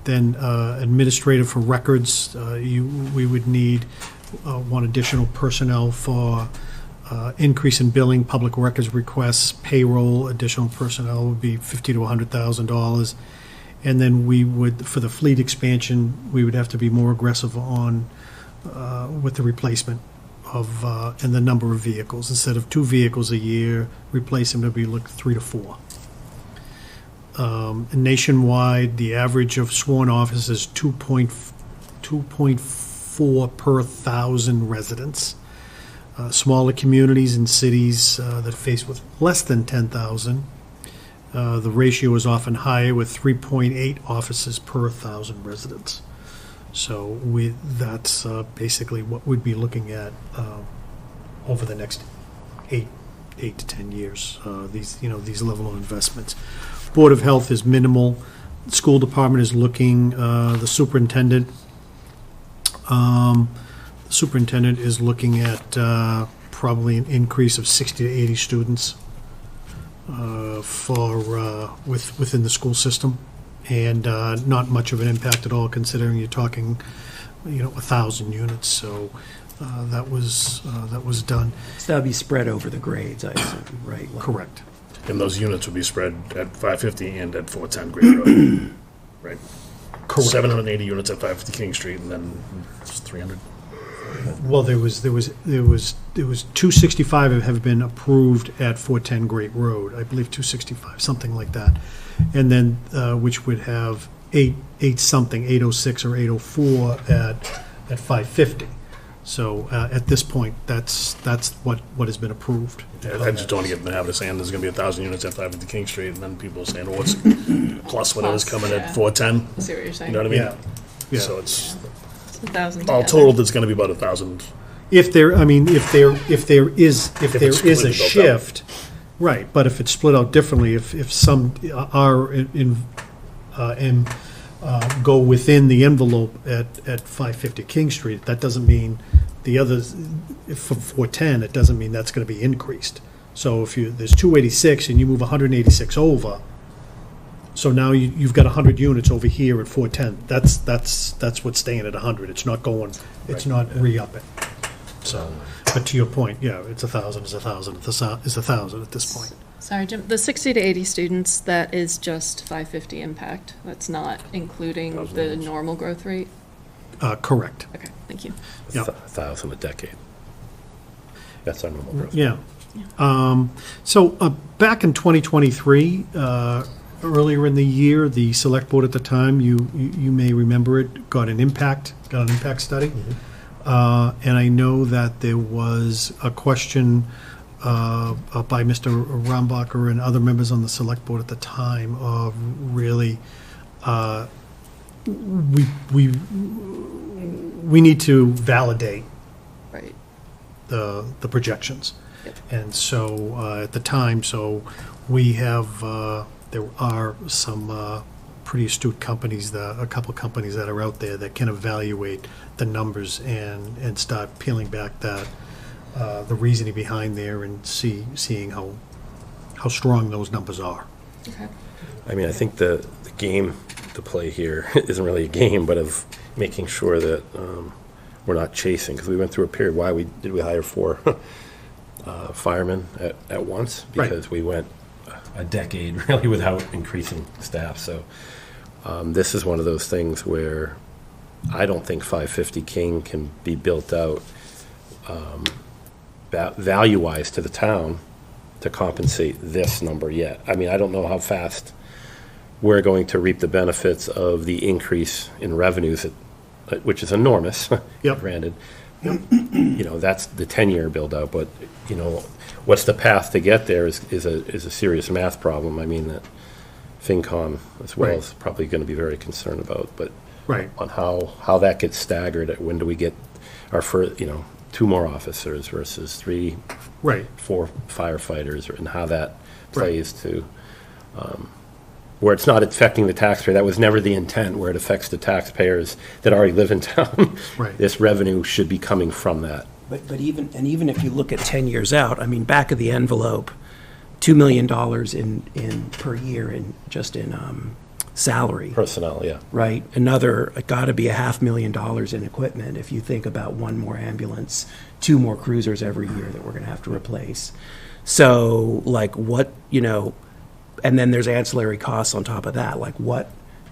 Then administrative for records, we would need 1 additional personnel for increase in billing, public records requests, payroll. Additional personnel would be $50,000 to $100,000. And then we would, for the fleet expansion, we would have to be more aggressive on with the replacement of and the number of vehicles. Instead of 2 vehicles a year, replace them to be 3 to 4. Nationwide, the average of sworn officers is 2.4 per 1,000 residents. Smaller communities and cities that face with less than 10,000, the ratio is often higher, with 3.8 officers per 1,000 residents. So that's basically what we'd be looking at over the next 8 to 10 years. These level of investments. Board of Health is minimal. School department is looking. The superintendent. Superintendent is looking at probably an increase of 60 to 80 students within the school system, and not much of an impact at all, considering you're talking, 1,000 units. So that was done. So that would be spread over the grades, I assume, right? Correct. And those units would be spread at 550 and at 410 Great Road, right? Correct. 780 units at 550 King Street, and then 300. Well, there was 265 have been approved at 410 Great Road, I believe 265, something like that, and then which would have 806 or 804 at 550. So at this point, that's what has been approved. I just don't want to get in the habit of saying there's going to be 1,000 units at 550 King Street, and then people are saying, well, what's plus whatever's coming at 410? I see what you're saying. You know what I mean? Yeah. So it's 1,000 all together. totaled, it's going to be about 1,000. If there is it's a completely built shift, right? But if it's split out differently, if some are go within the envelope at 550 King Street, that doesn't mean the others, for 410, it doesn't mean that's going to be increased. So if there's 286 and you move 186 over, so now you've got 100 units over here at 410. That's what's staying at 100. It's not going. It's not re-upping. So, but to your point, yeah, it's 1,000. It's 1,000. It's 1,000 at this point. Sorry, Jim, the 60 to 80 students, that is just 550 impact. That's not including the normal growth rate? Correct. Okay, thank you. Yeah. 1,000 a decade. That's our normal growth. Yeah. So back in 2023, earlier in the year, the select board at the time, you may remember it, got an impact study. And I know that there was a question by Mr. Rambacher and other members on the select board at the time of really, we need to validate Right. the projections. Yep. And so at the time, so we have, there are some pretty astute companies, a couple of companies that are out there that can evaluate the numbers and start peeling back that, the reasoning behind there, and seeing how strong those numbers are. Okay. I mean, I think the game to play here isn't really a game, but of making sure that we're not chasing, because we went through a period. Why did we hire 4 firemen at once? Because we went a decade really without increasing staff. So this is one of those things where I don't think 550 King can be built out value-wise to the town to compensate this number yet. I mean, I don't know how fast we're going to reap the benefits of the increase in revenues, which is enormous, Yep. granted. That's the 10-year build-out, but, what's the path to get there is a serious math problem. I mean, that FinCom as well Right. is probably going to be very concerned about, but Right. On how that gets staggered, when do we get our first, 2 more officers versus 3, Right. 4 firefighters, and how that plays to, where it's not affecting the taxpayer. That was never the intent, where it affects the taxpayers that already live in town. Right. This revenue should be coming from that. But even if you look at 10 years out, I mean, back of the envelope, $2 million in per year in salary. Personnel, yeah. Right? Another, got to be $500,000 in equipment if you think about 1 more ambulance, 2 more cruisers every year that we're going to have to replace. So, like, what, and then there's ancillary costs on top of that. Like, what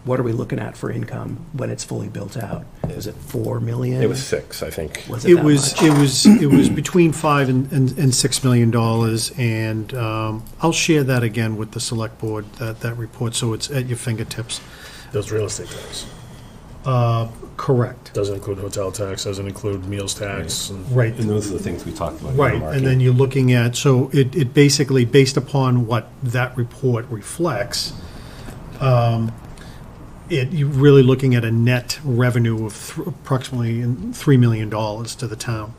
are we looking at for income when it's fully built out? Was it $4 million? It was 6, I think. Was It that was, much? it was between $5 and $6 million, and I'll share that again with the select board, that report, so it's at your fingertips. Those real estate tax. Correct. Doesn't include hotel tax, doesn't include meals tax. and- Right. And those are the things we talked about. Right, and then you're looking at, so it basically, based upon what that report reflects, you're really looking at a net revenue of approximately $3 million to the town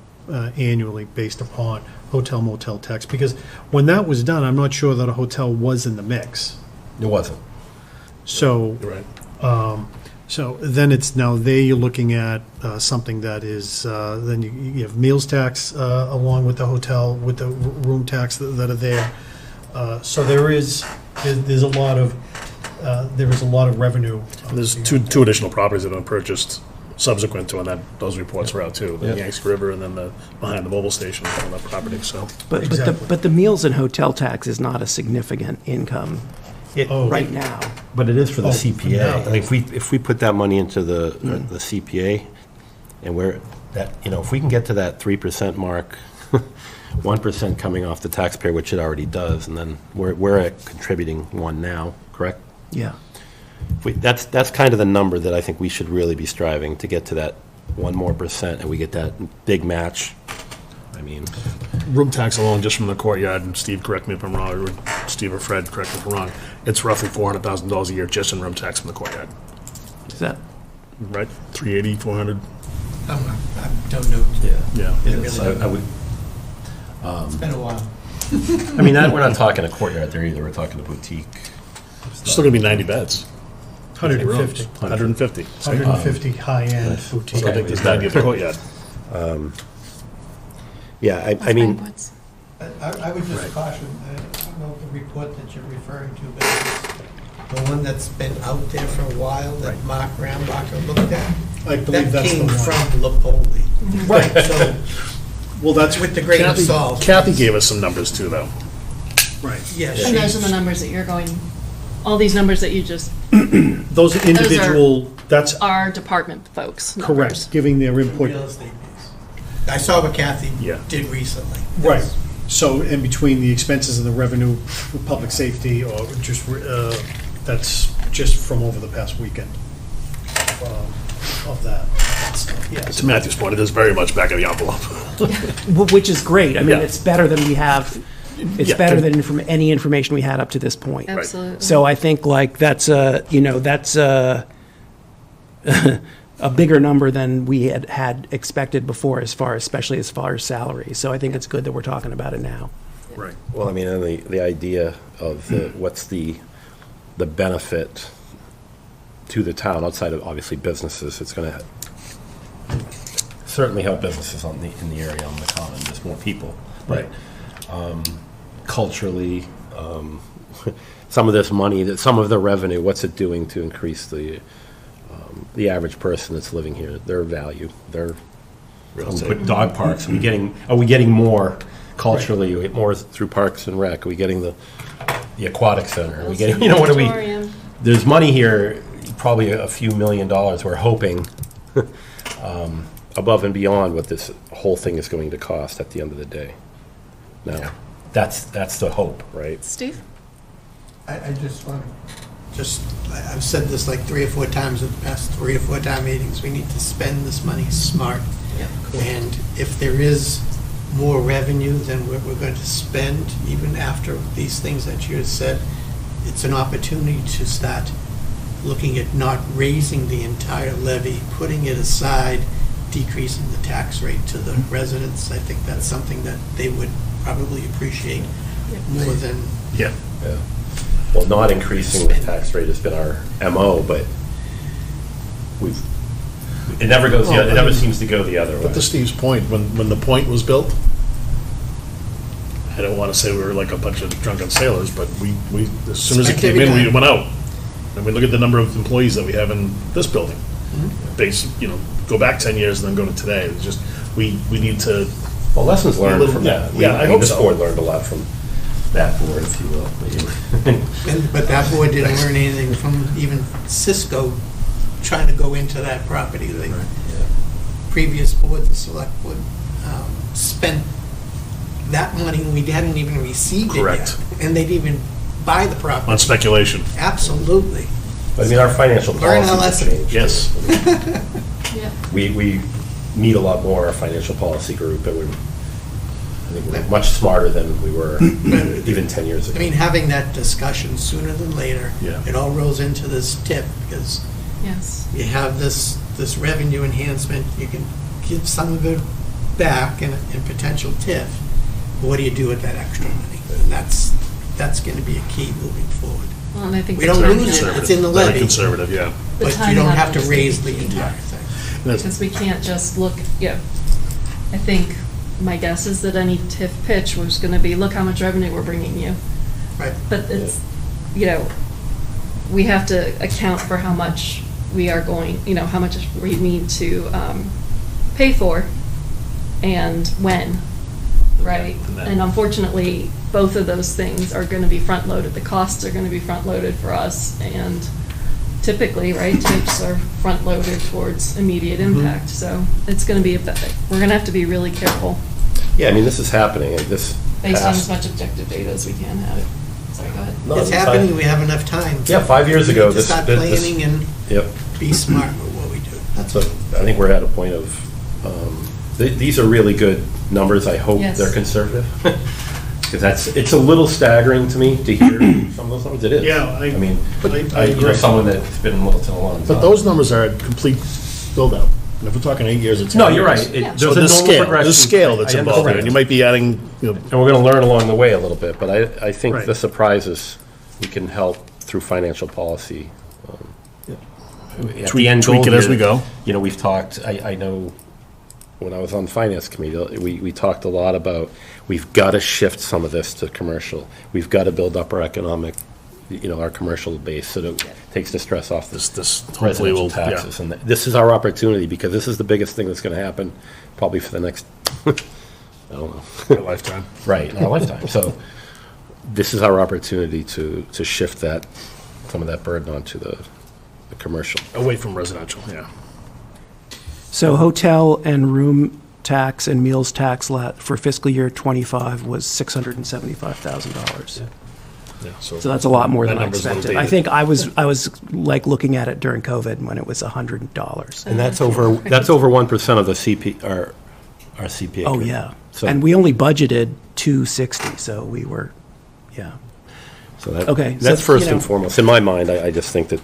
annually, based upon hotel motel tax. Because when that was done, I'm not sure that a hotel was in the mix. It wasn't. So, You're right. so then it's, now there you're looking at something that is, then you have meals tax along with the hotel, with the room tax that are there. So there's a lot of, there is a lot of revenue. There's two additional properties that have been purchased subsequent to when those reports were out too. The Yeah. Yanks River and then the, behind the mobile station on that property, so. But the meals and hotel tax is not a significant income right now. But it is for the Oh, CPA. no. I mean, if we put that money into the CPA, and if we can get to that 3% mark, 1% coming off the taxpayer, which it already does, and then we're at contributing 1 now, correct? Yeah. That's kind of the number that I think we should really be striving to get to, that 1 more percent, and we get that big match. I mean, Room tax alone, just from the courtyard, and Steve, correct me if I'm wrong, or Steve or Fred, correct me if I'm wrong, it's roughly $400,000 a year just in room tax from the courtyard, Is that, right? 380, 400? I don't know. Yeah. it's- I would, It's been a while. I mean, we're not talking a courtyard there either, we're talking a boutique. Still gonna be 90 beds. 150. 150. 150 high-end boutique. So I think there's 90 at the courtyard. Yeah, I mean, Banquets. I would just caution, I don't know the report that you're referring to, but it's the one that's been out there for a while that Mark Rambacher looked at. I believe that's the That came one. from Lapoli. Right. So, Well, that's, with the grain of salt. Kathy gave us some numbers too, though. right. Yeah, And those are the numbers that you're going, all these numbers that you just, Those are individual, that's are department folks. numbers. correct, giving their input. real estate piece. I saw what Kathy Yeah. did recently. Right. So in between the expenses and the revenue for public safety, or just, that's just from over the past weekend of that. Yeah. To Matthew's point, it is very much back of the envelope. which is great. I mean, Yeah. it's better than we have, it's Yeah. better than any information we had up to this point. Absolutely. So I think like that's a bigger number than we had expected before, especially as far as salary. So I think it's good that we're talking about it now. Right. well, I mean, and the idea of what's the benefit to the town outside of obviously businesses, it's going to certainly help businesses in the area, on the common, just more people. Right. Culturally, some of this money, some of the revenue, what's it doing to increase the average person that's living here, their value, their put dog parks. Are we getting more culturally? We get more through Parks and Rec. Are we getting the aquatic center? Are we getting, what are we? Auditorium. There's money here, probably a few $1 million. We're hoping above and beyond what this whole thing is going to cost at the end of the day. Now, that's the hope, right? Steve? I just want to, I've said this like 3 or 4 times in the past 3 or 4 town meetings, we need to spend this money smart. And if there is more revenue than we're going to spend, even after these things that you had said, it's an opportunity to start looking at not raising the entire levy, putting it aside, decreasing the tax rate to the residents. I think that's something that they would probably appreciate more than, Yeah. Yeah. Well, not increasing the tax rate has been our MO, but it never goes, it never seems to go the other way. But to Steve's point, when the point was built, I don't want to say we were like a bunch of drunken sailors, but we as soon as it Spent came every in, we dime. went out. And we look at the number of employees that we have in this building. Go back 10 years and then go to today. It's just, we need to, Well, lessons learned from that. Yeah, I hope This so. board learned a lot from that board, if you will. but that board didn't learn anything from even Cisco trying to go into that property. The previous board, the select board, spent that money, we hadn't even received it yet. Correct. And they didn't even buy the property. on speculation. Absolutely. But I mean, our financial Learn our policies have lesson. changed. Yes. Yeah. We meet a lot more, our financial policy group, and I think we're much smarter than we were even 10 years ago. I mean, having that discussion sooner than later, Yeah. it all rolls into this tip, because Yes. you have this revenue enhancement, you can give some of it back in potential TIF. But what do you do with that extra money? And that's going to be a key moving forward. Well, and I think We the don't time lose had- it, it's in the Very levy, conservative, yeah. the but time you don't had have to just raise be- the entire thing. Because we can't just look, I think my guess is that any TIF pitch was gonna be, look how much revenue we're bringing you. Right. But it's, we have to account for how much we are going, how much we need to pay for and when, right? And then- And unfortunately, both of those things are gonna be front-loaded. The costs are gonna be front-loaded for us, and typically, right, TIPs are front-loaded towards immediate impact. So it's gonna be, we're gonna have to be really careful, Yeah, I mean, this is happening, and this based on as past. much objective data as we can have it. Sorry, go ahead. No, It's fine. happening, we have enough time. Yeah, 5 years ago, To this. start this- planning and Yep. be smart with what we do. That's So what, I think we're at a point of, these are really good numbers. I hope Yes. they're conservative. Because it's a little staggering to me to hear some of those numbers. It is. Yeah, I mean, I agree. someone that's been in Littleton a long time. But those numbers are a complete build-out. And if we're talking 8 years or 10 No, years. you're right. Yeah. So There's a there's normal scale, progression. there's scale that's I involved here, understand. and you might be adding, And we're going to learn along the way a little bit, but I think Right. the surprises, we can help through financial policy. At the Tweak- end tweak goal it as here, we go. We've talked, I know, when I was on the finance committee, we talked a lot about, we've got to shift some of this to commercial. We've got to build up our economic, our commercial base, so that it takes the stress off the This hopefully residential will, yeah. taxes. And this is our opportunity, because this is the biggest thing that's going to happen, probably for the next, I don't know. a lifetime. Right, in our lifetime. So this is our opportunity to shift some of that burden onto the commercial. Away from residential, yeah. So hotel and room tax and meals tax for fiscal year '25 was $675,000. Yeah, So that's a lot more That than I number's a little expected. I dated. think I was like looking at it during COVID when it was $100. And that's over 1% of the our CPA. Oh, grade. yeah. So- And we only budgeted 260, so we were, yeah. So that, Okay, so, that's first you know- and foremost. In my mind, I just think that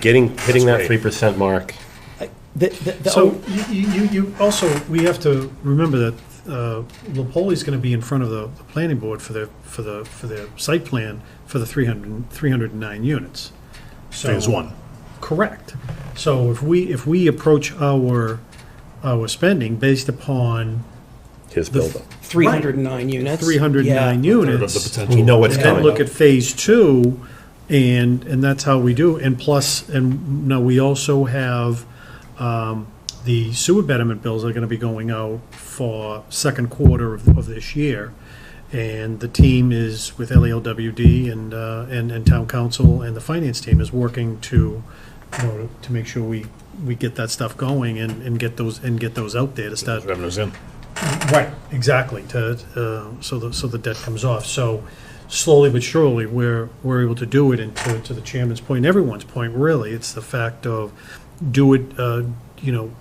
hitting that great. 3% mark, So you also, we have to remember that Lepoli's going to be in front of the planning board for the site plan for the 309 units. So- Phase one. Correct. So if we approach our spending based upon his buildup. 309 units. 309 Yeah. Third units. of the potential. We know what's And then coming. look at phase two, and that's how we do. And plus, and now we also have, the sewer betterment bills are gonna be going out for second quarter of this year. And the team is with LALWD and town council, and the finance team is working to make sure we get that stuff going and get those out there to start. Revenues in. Right, exactly, so the debt comes off. So slowly but surely, we're able to do it, and to the chairman's point, and everyone's point, really, it's the fact of do it,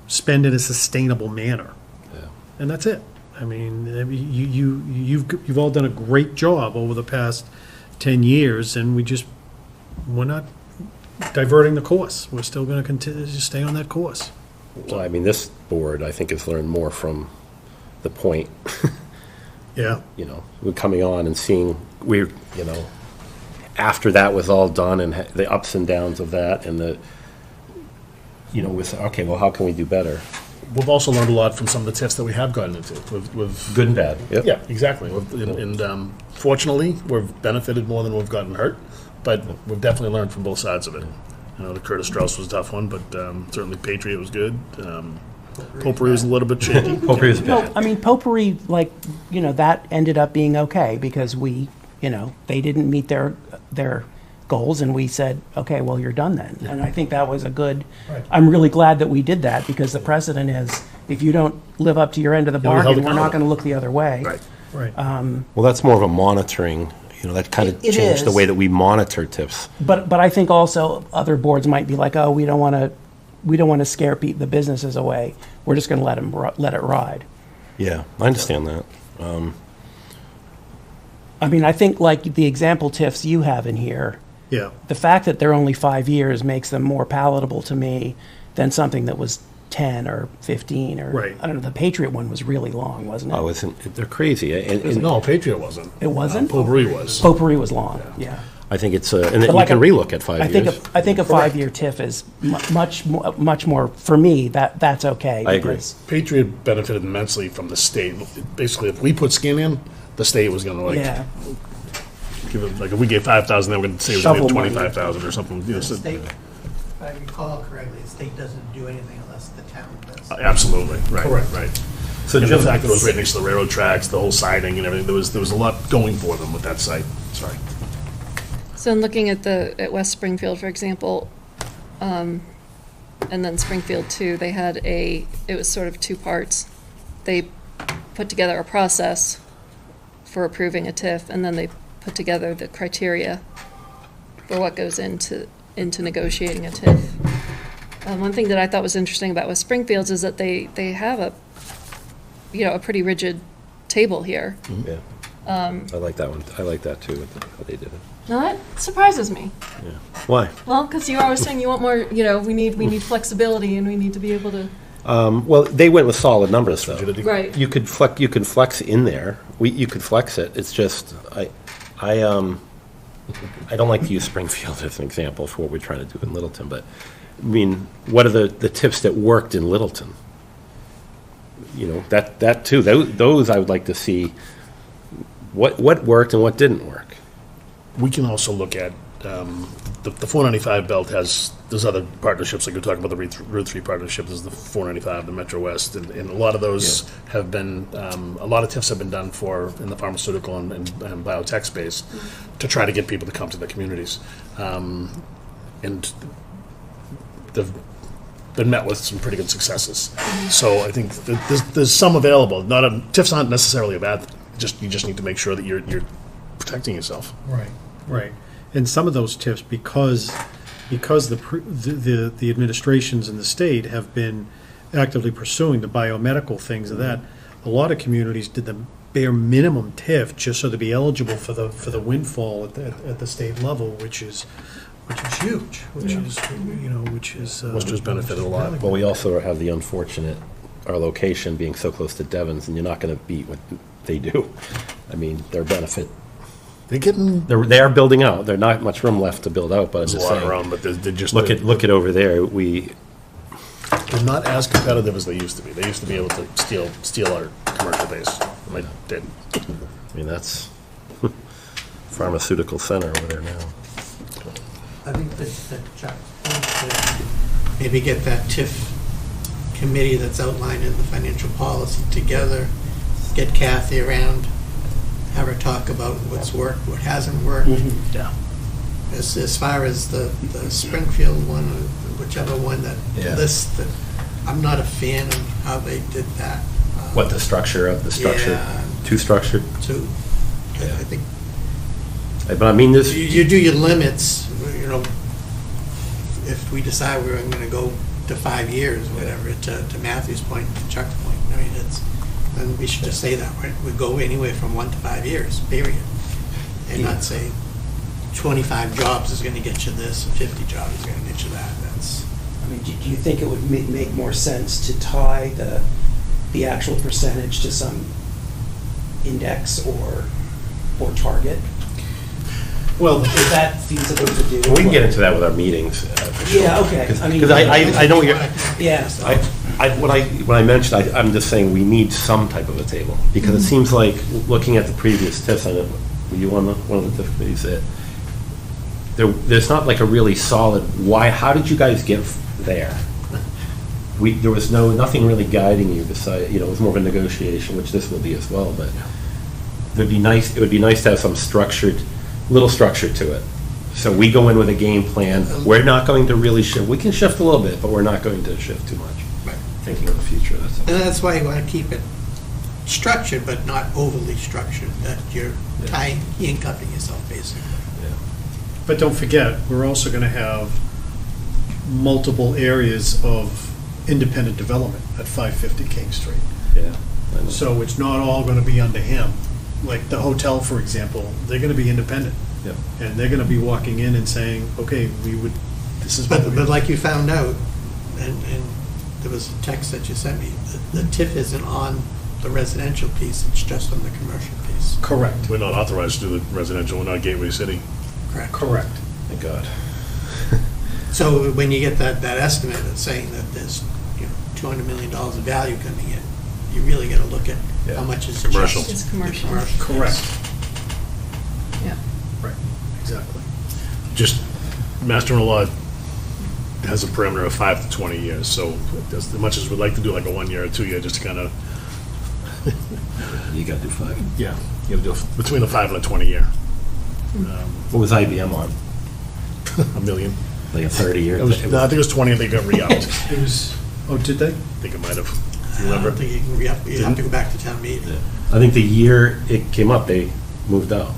spend in a sustainable manner. Yeah. And that's it. I mean, you've all done a great job over the past 10 years, and we're diverting the course. We're still going to continue to stay on that course. Well, I mean, this board, I think, has learned more from the point, Yeah. you know, we're coming on and seeing, after that was all done and the ups and downs of that and with, okay, well, how can we do better? We've also learned a lot from some of the TIFs that we have gotten into. We've Good and bad. Yep. Yeah, exactly. And fortunately, we've benefited more than we've gotten hurt, but we've definitely learned from both sides of it. You know, the Curtis Strauss was a tough one, but certainly Patriot was good. Potpourri was a little bit shaky. Potpourri was No, bad. I mean, Potpourri, like, that ended up being okay because we, they didn't meet their goals and we said, okay, well, you're done then. And I think that was a good, I'm really glad that we did that because the precedent is if you don't live up to your end of the we held bargain, we're not accountable. going to look the other way. Right. Right. Well, that's more of a monitoring, that kind of It changed the is. way that we monitor TIFs. But I think also other boards might be like, oh, we don't want to scare the businesses away. We're just going to let it ride. Yeah, I understand that. I mean, I think like the example TIFs you have in here, Yeah. the fact that they're only 5 years makes them more palatable to me than something that was 10 or 15 or Right. I don't know. The Patriot one was really long, wasn't it? Oh, they're crazy. And No, Patriot wasn't. It wasn't? Potpourri was. Potpourri was long. Yeah. I think it's, and But you like can a- relook at 5 I years. think a 5-year TIF is much more for me. That's okay. I agree. because- Patriot benefited immensely from the state. Basically, if we put skin in, the state was going to Yeah. give it, like if we gave 5,000, they were going to say it was going to Shovel give money. 25,000 or something. The state, if I recall correctly, the state doesn't do anything unless the town does. Absolutely, right, right. So And the Jim, fact that it was right next to the railroad tracks, the whole siding and everything, there was a lot going for them with that site. Sorry. So in looking at West Springfield, for example, and then Springfield too, they had it was sort of two parts. They put together a process for approving a TIF, and then they put together the criteria for what goes into negotiating a TIF. One thing that I thought was interesting about West Springfield is that they have a pretty rigid table here. yeah. I like that one. I like that too, how they did it. Now that surprises me. Yeah. Why? Well, because you're always saying you want more, we need flexibility and we need to be able to. Well, they went with solid numbers, though. Right. You could flex in there. You could flex it. It's just, I don't like to use Springfield as an example for what we're trying to do in Littleton, but, I mean, what are the tips that worked in Littleton? That too, those I would like to see, what worked and what didn't work. We can also look at, the 495 belt there's other partnerships, like we're talking about the Route 3 partnership, there's the 495, the Metro West, and a lot of those have been, a lot of TIFs have been done in the pharmaceutical and biotech space to try to get people to come to the communities. And they've been met with some pretty good successes. So I think there's some available. TIFs aren't necessarily a bad thing. You just need to make sure that you're protecting yourself. Right, right. And some of those TIFs, because the administrations in the state have been actively pursuing the biomedical things of that, a lot of communities did the bare minimum TIF just so to be eligible for the windfall at the state level, which is huge, which is Worcester's benefited a lot. Well, we also have the unfortunate, our location being so close to Devon's, and you're not going to beat what they do. I mean, their benefit, they are building out. There's not much room left to build out, but I'm There's a just lot saying, around, but they're just look at over there. they're not as competitive as they used to be. They used to be able to steal our commercial base. And they did. I mean, that's pharmaceutical center over there now. I think that Chuck, that maybe get that TIF committee that's outlined in the financial policy together, get Kathy around, have her talk about what's worked, what hasn't worked. Yeah. As far as the Springfield one, or whichever one that lists, that I'm not a fan of how they did that. What the structure of the structure? Yeah. Too structured? Too. I think But I mean, this. you do your limits, if we decide we're going to go to 5 years, whatever, to Matthew's point, to Chuck's point, then we should just say that, right? We go anywhere from 1 to 5 years, period. And not say, 25 jobs is gonna get you this, and 50 jobs is gonna get you that. That's, I mean, do you think it would make more sense to tie the actual percentage to some index or target? Well, Is that feasible to do? We can get into that with our meetings. For sure. Yeah, okay. I mean- Because I know what you're, Yeah. when I mentioned, I'm just saying we need some type of a table, because it seems like, looking at the previous TIFs, I know, were you on one of the TIF committees, that there's not like a really solid, how did you guys get there? There was nothing really guiding you beside, it was more of a negotiation, which this will be as well, but it would be nice to have some little structure to it. So we go in with a game plan, we're not going to really shift, we can shift a little bit, but we're not going to shift too much. Right. Thinking of the future, that's all. and that's why you wanna keep it structured, but not overly structured, that you're handcuffing yourself, basically. But don't forget, we're also going to have multiple areas of independent development at 550 King Street. Yeah. I know. So it's not all going to be under him. Like the hotel, for example, they're going to be independent. Yep. And they're going to be walking in and saying, okay, this is what we... But like you found out, and there was a text that you sent me, the TIF isn't on the residential piece, it's just on the commercial piece. Correct. we're not authorized to do the residential, we're not Gateway City. Correct. Correct. Thank God. So when you get that estimate that's saying that there's, $200 million of value coming in, you really gotta look at how much is Commercial. just It's the commercial. Correct. Yeah. Right, exactly. Just, Mass General Law has a parameter of 5 to 20 years, so as much as we'd like to do like a 1 year or 2 year, just to kind of, You gotta do 5. yeah, you gotta do between a 5 and a 20 year. What was IBM on? A million. Like a 30-year? No, I think it was 20 and they got re-upped. It was, did they? I think it might have. I You don't remember? think you can re-up, you have to go back to town meeting. I think the year it came up, they moved out.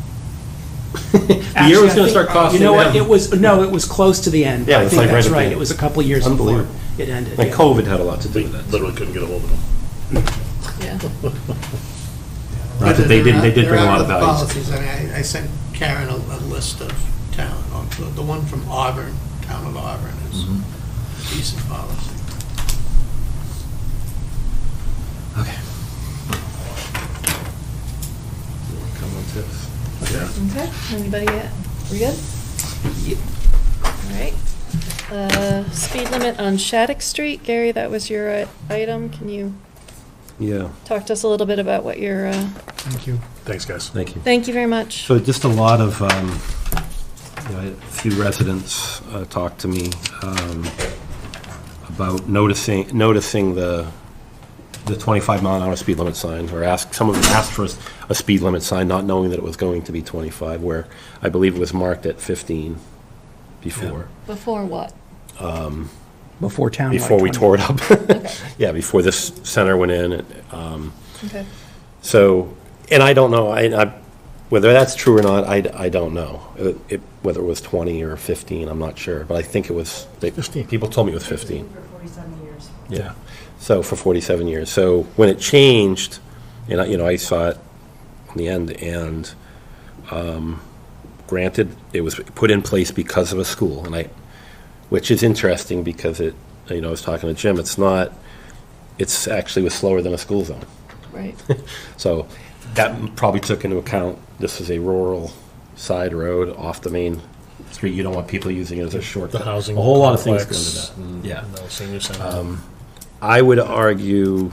The year was gonna start costing You know what, them. it was close to the end. Yeah, it I was think like right that's at the right. end. It was a couple of years before Unbelievable. it ended. And yeah. COVID had a lot to do They with that. literally couldn't get a hold of them. Yeah. Not that they did bring a lot of There are value. other policies, I mean, I sent Karen a list of town, the one from Auburn, town of Auburn is a decent policy. Okay. Come on, tips. Okay, anybody yet? We good? All right. Speed limit on Shattuck Street. Gary, that was your item. Can you Yeah, talk to us a little bit about what your, Thank you. Thanks, guys. thank you. thank you very much. So just a lot of, a few residents talked to me about noticing the 25-mile-an-hour speed limit sign, or some of them asked for a speed limit sign, not knowing that it was going to be 25, where I believe it was marked at 15 before. Before what? Before town. Before we tore it up. Yeah, before this center went in. Okay. So, and I don't know, whether that's true or not, I don't know. Whether it was 20 or 15, I'm not sure, but I think it was, 15. people told me it was 15. For 47 years. Yeah. So, for 47 years. So, when it changed, and I saw it in the end, and granted, it was put in place because of a school, which is interesting because I was talking to Jim, it's actually was slower than a school zone. Right. So that probably took into account, this is a rural side road off the main street. You don't want people using it as a shortcut. The housing A whole lot of things go complex into that. and, Yeah. and the senior center. I would argue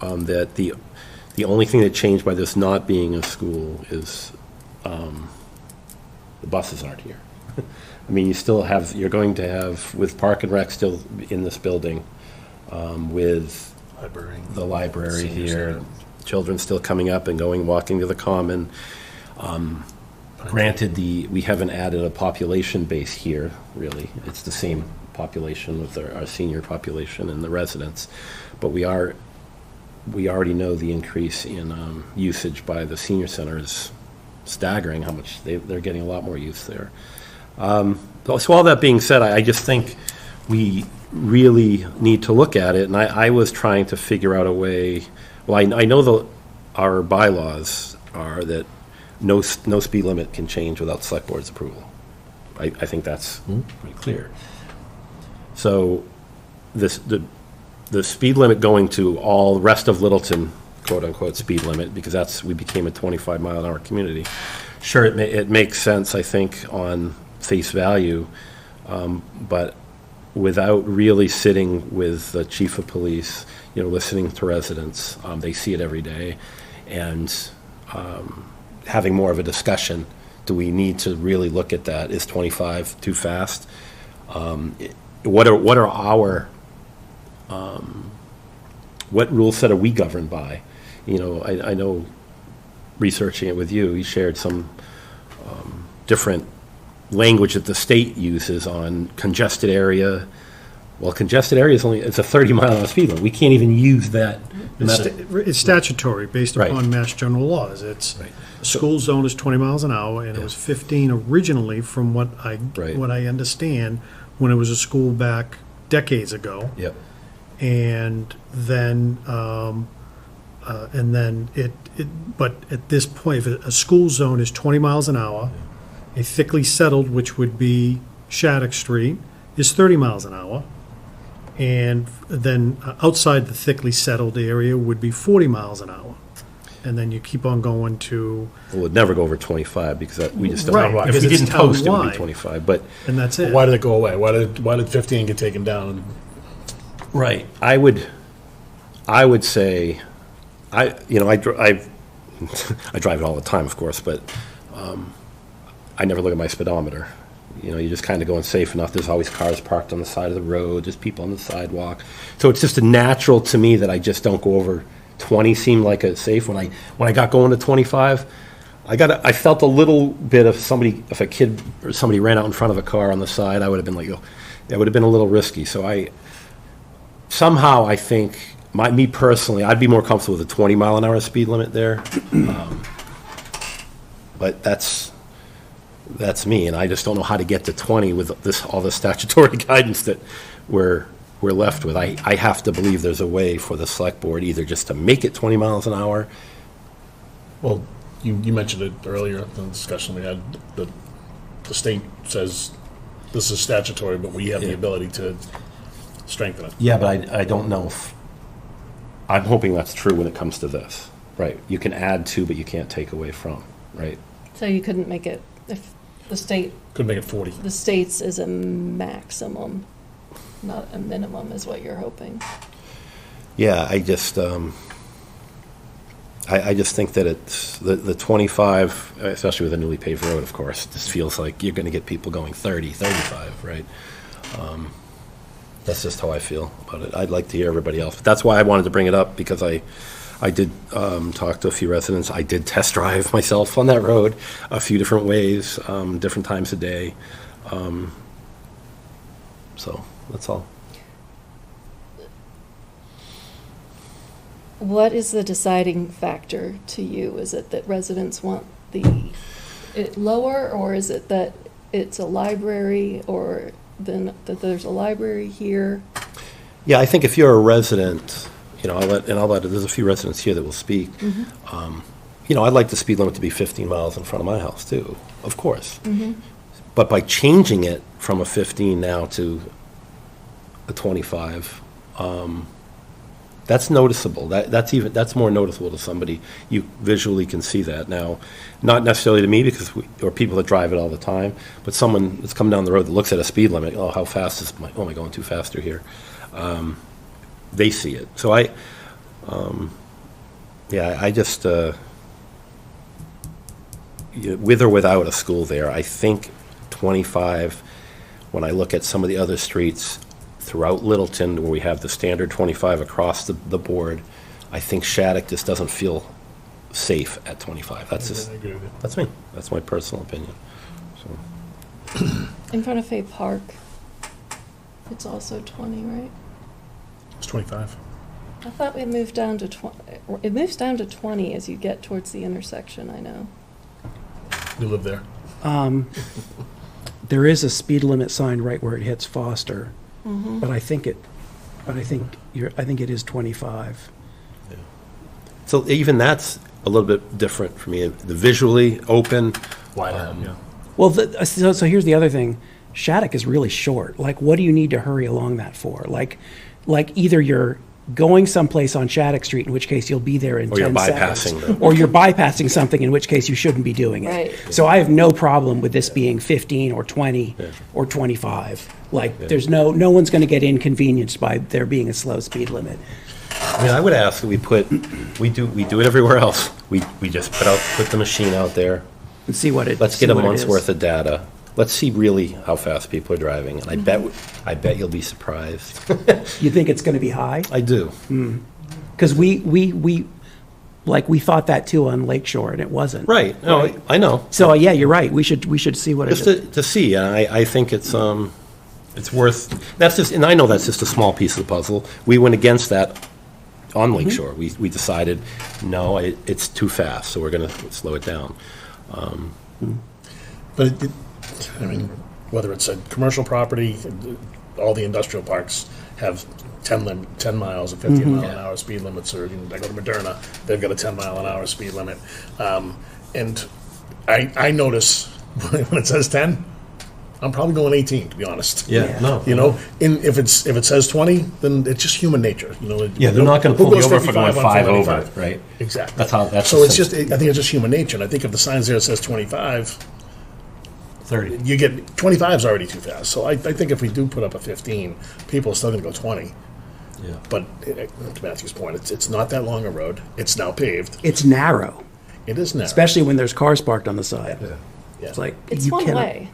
that the only thing that changed by this not being a school is the buses aren't here. I mean, you're going to have, with Park and Rec still in this building, with Library. the library Senior here, center. children still coming up and walking to the common. Granted, we haven't added a population base here, really. It's the same population with our senior population and the residents. But we already know the increase in usage by the senior center is staggering, how much they're getting a lot more use there. So all that being said, I just think we really need to look at it, and I was trying to figure out a way, well, I know our bylaws are that no speed limit can change without select board's approval. I think that's pretty clear. So the speed limit going to all the rest of Littleton, quote-unquote, speed limit, because we became a 25-mile-an-hour community. Sure, it makes sense, I think, on face value, but without really sitting with the chief of police, listening to residents, they see it every day, and having more of a discussion. Do we need to really look at that? Is 25 too fast? What rule set are we governed by? I know, researching it with you shared some different language that the state uses on congested area. Well, congested area it's a 30-mile-an-hour speed limit. We can't even use that. It's statutory, based Right. upon Mass General laws. It's, Right. a school zone is 20 miles an hour, and it was 15 originally, from what Right. I understand, when it was a school back decades ago. Yep. And then, but at this point, if a school zone is 20 miles an hour, a thickly settled, which would be Shattuck Street, is 30 miles an hour. And then outside the thickly settled area would be 40 miles an hour. And then you keep on going to, Well, it'd never go over 25 because we just don't. Right, If because we it's didn't post, it would be townwide. 25. But and that's it. Why did it go away? Why did 15 get taken down? right, I would say, I drive it all the time, of course, but I never look at my speedometer. You're just kind of going safe enough. There's always cars parked on the side of the road. There's people on the sidewalk. So it's just a natural to me that I just don't go over 20. Seemed like a safe. When I got going to 25, I felt a little bit of if a kid or somebody ran out in front of a car on the side, I would have been like, oh, that would have been a little risky. So I think, me personally, I'd be more comfortable with a 20-mile-an-hour speed limit there. But that's me, and I just don't know how to get to 20 with all the statutory guidance that we're left with. I have to believe there's a way for the select board either just to make it 20 miles an hour. Well, you mentioned it earlier in the discussion we had, that the state says this is statutory, but we have the ability to strengthen it. Yeah, but I don't know if, I'm hoping that's true when it comes to this, right? You can add to, but you can't take away from, right? So you couldn't make it, if the state, Could make it 40. the state's is a maximum, not a minimum, is what you're hoping. Yeah, I just think that it's, the 25, especially with a newly paved road, of course, just feels like you're going to get people going 30, 35, right? That's just how I feel about it. I'd like to hear everybody else. But that's why I wanted to bring it up, because I did talk to a few residents. I did test drive myself on that road a few different ways, different times a day. So that's all. What is the deciding factor to you? Is it that residents want it lower, or is it that it's a library, or then that there's a library here? Yeah, I think if you're a resident, there's a few residents here that will speak. I'd like the speed limit to be 15 miles in front of my house too, of course. But by changing it from a 15 now to a 25, that's noticeable. That's more noticeable to somebody. You visually can see that now, not necessarily to me or people that drive it all the time, but someone that's coming down the road that looks at a speed limit. Oh, how fast am I going too fast through here? They see it. So I just with or without a school there, I think 25. When I look at some of the other streets throughout Littleton, where we have the standard 25 across the board, I think Shattuck just doesn't feel safe at 25. That's I agree with you. that's me. That's my personal opinion. So, In front of Fay Park, it's also 20, right? It's 25. I thought we moved down to 20. It moves down to 20 as you get towards the intersection, I know. You live there. There is a speed limit sign right where it hits Foster, but I think it is 25. so even that's a little bit different for me. The visually open, Wider, yeah. Well, so here's the other thing. Shattuck is really short. Like, what do you need to hurry along that for? Like either you're going someplace on Shattuck Street, in which case you'll be there in Or you're 10 bypassing seconds. Or you're bypassing something, in which case you shouldn't be doing it. Right. So I have no problem with this being 15 or 20 or 25. Like, there's no one's going to get inconvenienced by there being a slow speed limit. I mean, I would ask that we do it everywhere else. We just put the machine out there. And see what it. Let's see get a what it month's is. worth of data. Let's see really how fast people are driving, and I bet you'll be surprised. You think it's going to be high? I do. Because we thought that too on Lakeshore, and it wasn't. Right. No, Right. I know. So yeah, you're right. We should see what it Just is. to see, and I think it's worth. That's just, and I know that's just a small piece of the puzzle. We went against that on Lakeshore. We decided, no, it's too fast, so we're going to slow it down. But I mean, whether it's a commercial property, all the industrial parks have 10 miles or 15 mile an hour speed limits, or I go to Moderna, they've got a 10 mile an hour speed limit. And I notice when it says 10, I'm probably going 18, to be honest. Yeah. No. You know, if it says 20, then it's just human nature. You know, Yeah, they're not going to who pull you goes over for going 55 on 5 over, 495? right? Exactly. That's So the it's just, sense. I think it's just human nature. And I think if the sign's there that says 25, 30. you get 25 is already too fast. So I think if we do put up a 15, people are still going to go 20. Yeah. But to Matthew's point, it's not that long a road. It's now paved. It's narrow, It is narrow. especially when there's cars parked on the side. Yeah. It's like It's you one cannot- way.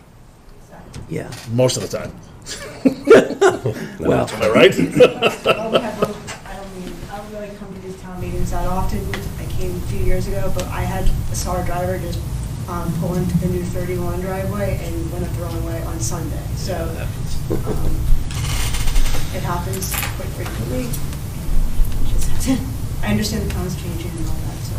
Yeah. Most of the time. Well, Am I right? I don't really come to these town meetings that often. I came a few years ago, but I had a SAR driver just pull into the new 31 driveway and went up the wrong way on Sunday. So it happens quite frequently. I understand the town's changing and all that, so.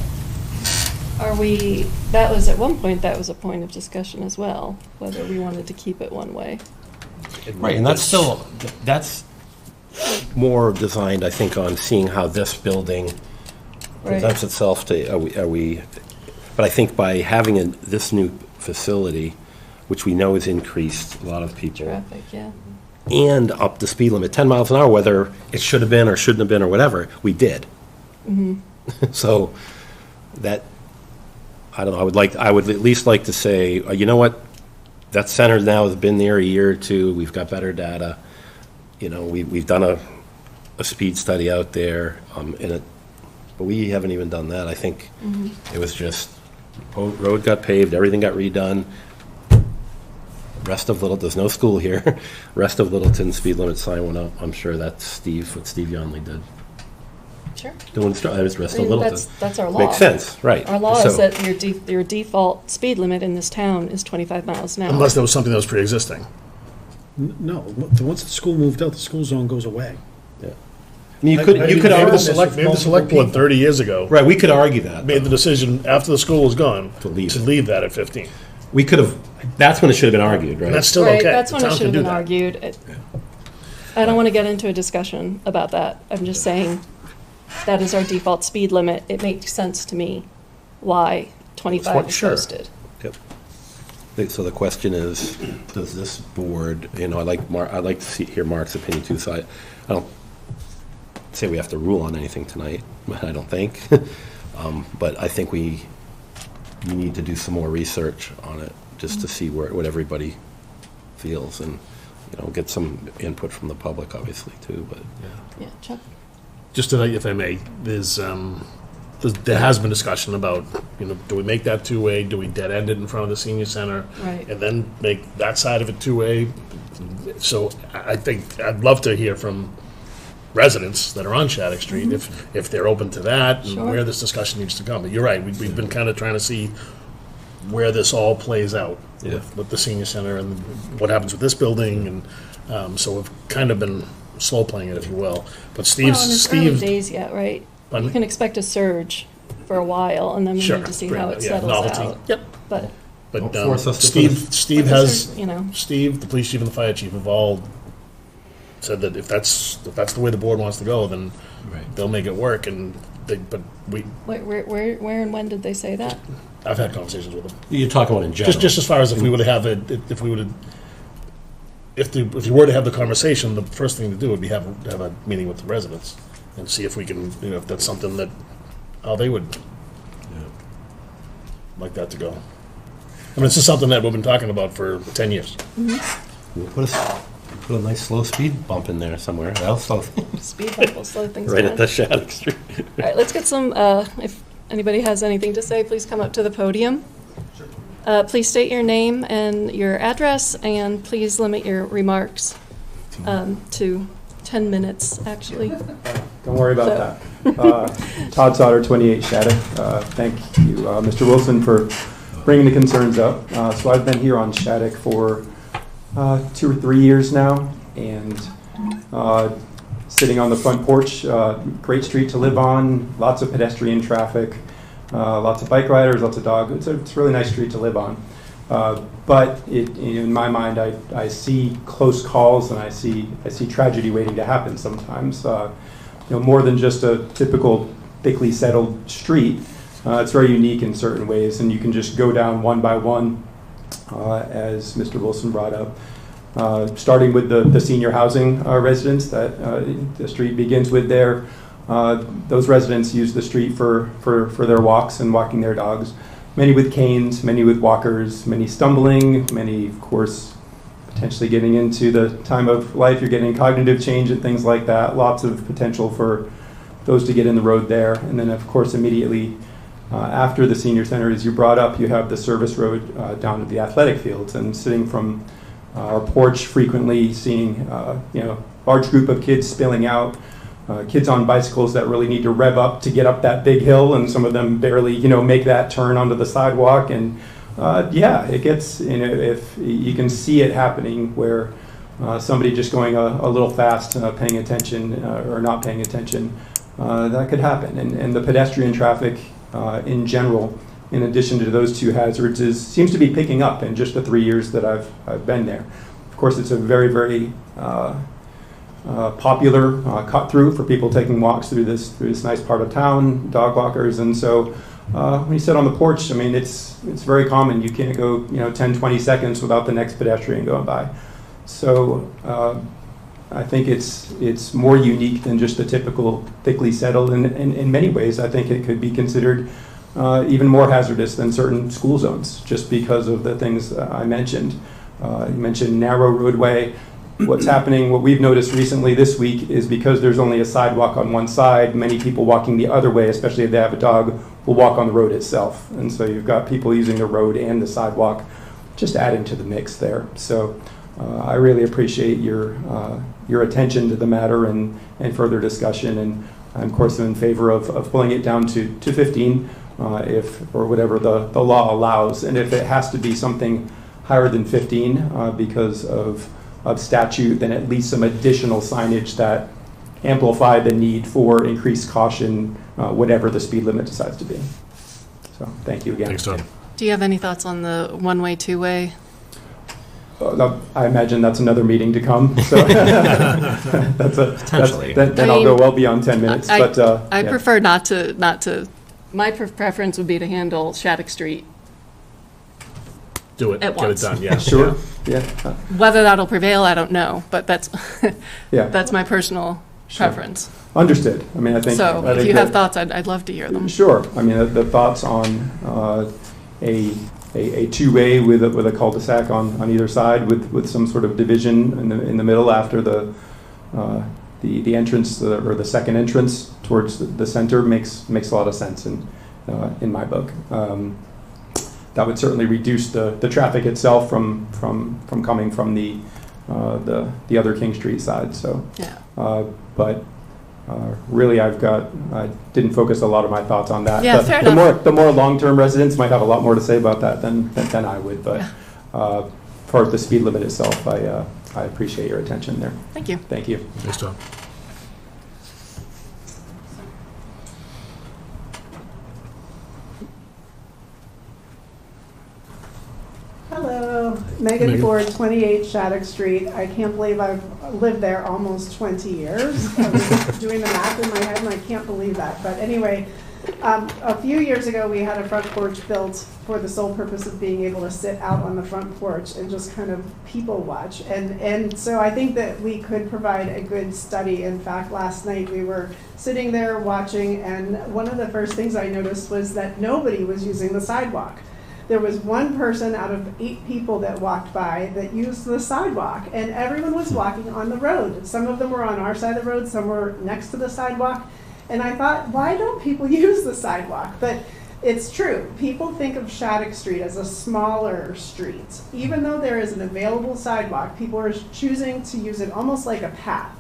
At one point, that was a point of discussion as well, whether we wanted to keep it one way. Right, and that's more designed, I think, on seeing how this building presents itself to, but I think by having this new facility, which we know has increased a lot of people, Traffic, yeah. and up the speed limit, 10 miles an hour, whether it should have been or shouldn't have been or whatever, we did. So that, I don't know, I would at least like to say, you know what, that center now has been there a year or two, we've got better data, you know, we've done a speed study out there, but we haven't even done that. I think it was just, road got paved, everything got redone, there's no school here, rest of Littleton speed limit sign went up, I'm sure that's what Steve Yonley did. Sure. Doing rest I of mean, Littleton. that's our law. Makes sense, right. Our law is So- that your default speed limit in this town is 25 miles an hour. Unless there was something that was pre-existing. No, once the school moved out, the school zone goes away. I mean, you could Maybe argue, the select board 30 years ago right, we could argue that. made the decision after the school was gone To leave to it. leave that at 15. We could have, that's when it should have been argued, right? And that's still Right, okay. that's The when it town should can have do been that. argued. I don't want to get into a discussion about that. I'm just saying that is our default speed limit. It makes sense to me why 25 is Sure. posted. Yep. So the question is, does this board, I'd like to hear Mark's opinion too, so I don't say we have to rule on anything tonight, I don't think. But I think we need to do some more research on it, just to see what everybody feels, and, get some input from the public, obviously, too, but, Yeah, Chuck? Just to, if I may, there has been discussion about, do we make that two-way? Do we dead end it in front of the senior center? Right. And then make that side of it two-way? So I think, I'd love to hear from residents that are on Shattuck Street, if they're open to that, and Sure. where this discussion needs to come. But you're right, we've been kind of trying to see where this all plays out Yeah. with the senior center and what happens with this building, and so we've kind of been slow playing it, if you will. But Well, and it's early Steve, days yet, right? Pardon You me? can expect a surge for a while, and then we sure, need to see great, how it yeah, settles novelty. out. Yep. But But Don't force us to Steve But has, this is, Steve, the police chief and the fire chief have all said that if that's the way the board wants to go, then Right. they'll make it work. And but Where and when did they say that? I've had conversations with them. You're talking about in general. Just as far as if we were to have it, if you were to have the conversation, the first thing to do would be have a meeting with the residents and see if we can, if that's something that, how they would like that to go. I mean, this is something that we've been talking about for 10 years. We'll put a nice slow speed bump in there somewhere. That'll slow things. Speed bump will slow things Right down. at the Shattuck Street. All right, let's get some, if anybody has anything to say, please come up to the podium. Please state your name and your address, and please limit your remarks to 10 minutes, actually. Don't worry about that. Todd Sauter, 28 Shattuck. Thank you, Mr. Wilson, for bringing the concerns up. So I've been here on Shattuck for 2 or 3 years now, and sitting on the front porch, great street to live on, lots of pedestrian traffic, lots of bike riders, lots of dogs. It's a really nice street to live on. But in my mind, I see close calls, and I see tragedy waiting to happen sometimes. More than just a typical thickly settled street. It's very unique in certain ways, and you can just go down one by one, as Mr. Wilson brought up. Starting with the senior housing residents that the street begins with there. Those residents use the street for their walks and walking their dogs. Many with canes, many with walkers, many stumbling, many, of course, potentially getting into the time of life. You're getting cognitive change and things like that. Lots of potential for those to get in the road there. And then, of course, immediately after the senior center, as you brought up, you have the service road down to the athletic fields. And sitting from our porch, frequently seeing large group of kids spilling out. Kids on bicycles that really need to rev up to get up that big hill, and some of them barely, make that turn onto the sidewalk. And it gets, if you can see it happening where somebody just going a little fast, paying attention or not paying attention, that could happen. And the pedestrian traffic in general, in addition to those two hazards, seems to be picking up in just the 3 years that I've been there. Of course, it's a very, very popular cut through for people taking walks through this nice part of town, dog walkers. And so when you sit on the porch, I mean, it's very common. You can't go 10, 20 seconds without the next pedestrian going by. So I think it's more unique than just the typical thickly settled. And in many ways, I think it could be considered even more hazardous than certain school zones, just because of the things I mentioned. You mentioned narrow roadway. What's happening, what we've noticed recently this week, is because there's only a sidewalk on one side, many people walking the other way, especially if they have a dog, will walk on the road itself. And so you've got people using the road and the sidewalk, just adding to the mix there. So I really appreciate your attention to the matter and further discussion. And I'm, of course, in favor of pulling it down to 15 or whatever the law allows. And if it has to be something higher than 15 because of statute, then at least some additional signage that amplify the need for increased caution, whatever the speed limit decides to be. So thank you again. Thanks, Todd. Do you have any thoughts on the one-way, two-way? I imagine that's another meeting to come. So Potentially. Then I'll go well beyond 10 minutes. I Yeah. prefer not to. My preference would be to handle Shattuck Street. Do it. At Get once. it done, yeah. Sure. Yeah. Whether that'll prevail, I don't know, but that's Yeah. that's my personal preference. Understood. I mean, I think. So I if think you have that- thoughts, I'd love to hear them. Sure. I mean, the thoughts on a two-way with a cul-de-sac on either side with some sort of division in the middle after the entrance or the second entrance towards the center makes a lot of sense in my book. That would certainly reduce the traffic itself from coming from the other King Street side. So, Yeah. but really, I didn't focus a lot of my thoughts on that. Yeah, fair enough. The more long-term residents might have a lot more to say about that than I would. But for the speed limit itself, I appreciate your attention there. Thank you. Thank you. Thanks, Todd. Hello, Megan Megan. Ford, 28 Shattuck Street. I can't believe I've lived there almost 20 years. I was doing the math in my head and I can't believe that. But anyway, a few years ago, we had a front porch built for the sole purpose of being able to sit out on the front porch and just kind of people watch. And so I think that we could provide a good study. In fact, last night we were sitting there watching, and one of the first things I noticed was that nobody was using the sidewalk. There was one person out of 8 people that walked by that used the sidewalk, and everyone was walking on the road. Some of them were on our side of the road, some were next to the sidewalk. And I thought, why don't people use the sidewalk? But it's true. People think of Shattuck Street as a smaller street. Even though there is an available sidewalk, people are choosing to use it almost like a path.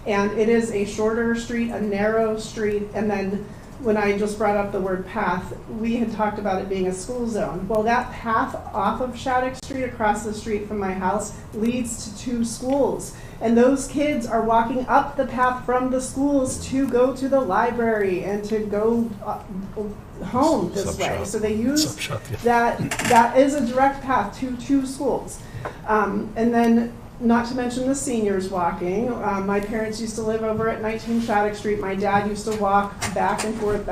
And it is a shorter street, a narrow street, and then when I just brought up the word path, we had talked about it being a school zone. Well, that path off of Shattuck Street, across the street from my house, leads to 2 schools. And those kids are walking up the path from the schools to go to the library and to go home this way. So they use that is a direct path to 2 schools. And then, not to mention the seniors walking. My parents used to live over at 19 Shattuck Street. My dad used to walk back and forth,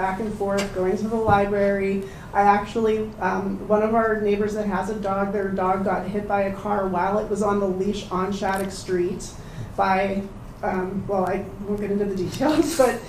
going to the library. I actually, one of our neighbors that has a dog, their dog got hit by a car while it was on the leash on Shattuck Street by, well, I won't get into the details, but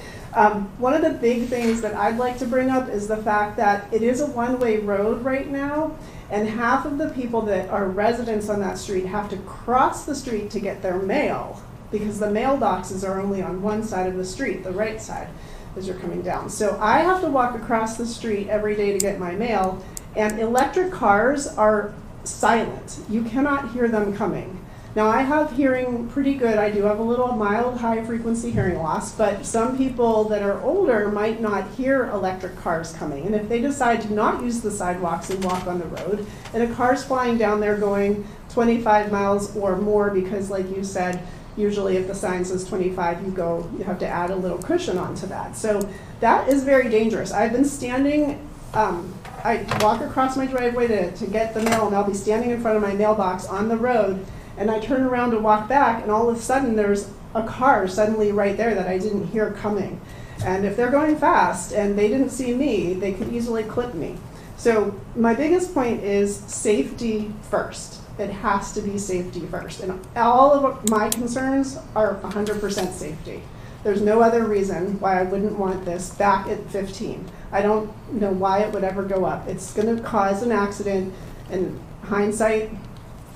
one of the big things that I'd like to bring up is the fact that it is a one-way road right now, and half of the people that are residents on that street have to cross the street to get their mail, because the mailboxes are only on one side of the street, the right side, as you're coming down. So I have to walk across the street every day to get my mail, and electric cars are silent. You cannot hear them coming. Now, I have hearing pretty good. I do have a little mild high-frequency hearing loss, but some people that are older might not hear electric cars coming. And if they decide to not use the sidewalks and walk on the road, and a car's flying down there going 25 miles or more, because like you said, usually if the sign says 25, you have to add a little cushion onto that. So that is very dangerous. I've been standing, I walk across my driveway to get the mail, and I'll be standing in front of my mailbox on the road, and I turn around to walk back, and all of a sudden there's a car suddenly right there that I didn't hear coming. And if they're going fast and they didn't see me, they could easily clip me. So my biggest point is safety first. It has to be safety first. And all of my concerns are 100% safety. There's no other reason why I wouldn't want this back at 15. I don't know why it would ever go up. It's going to cause an accident, and hindsight,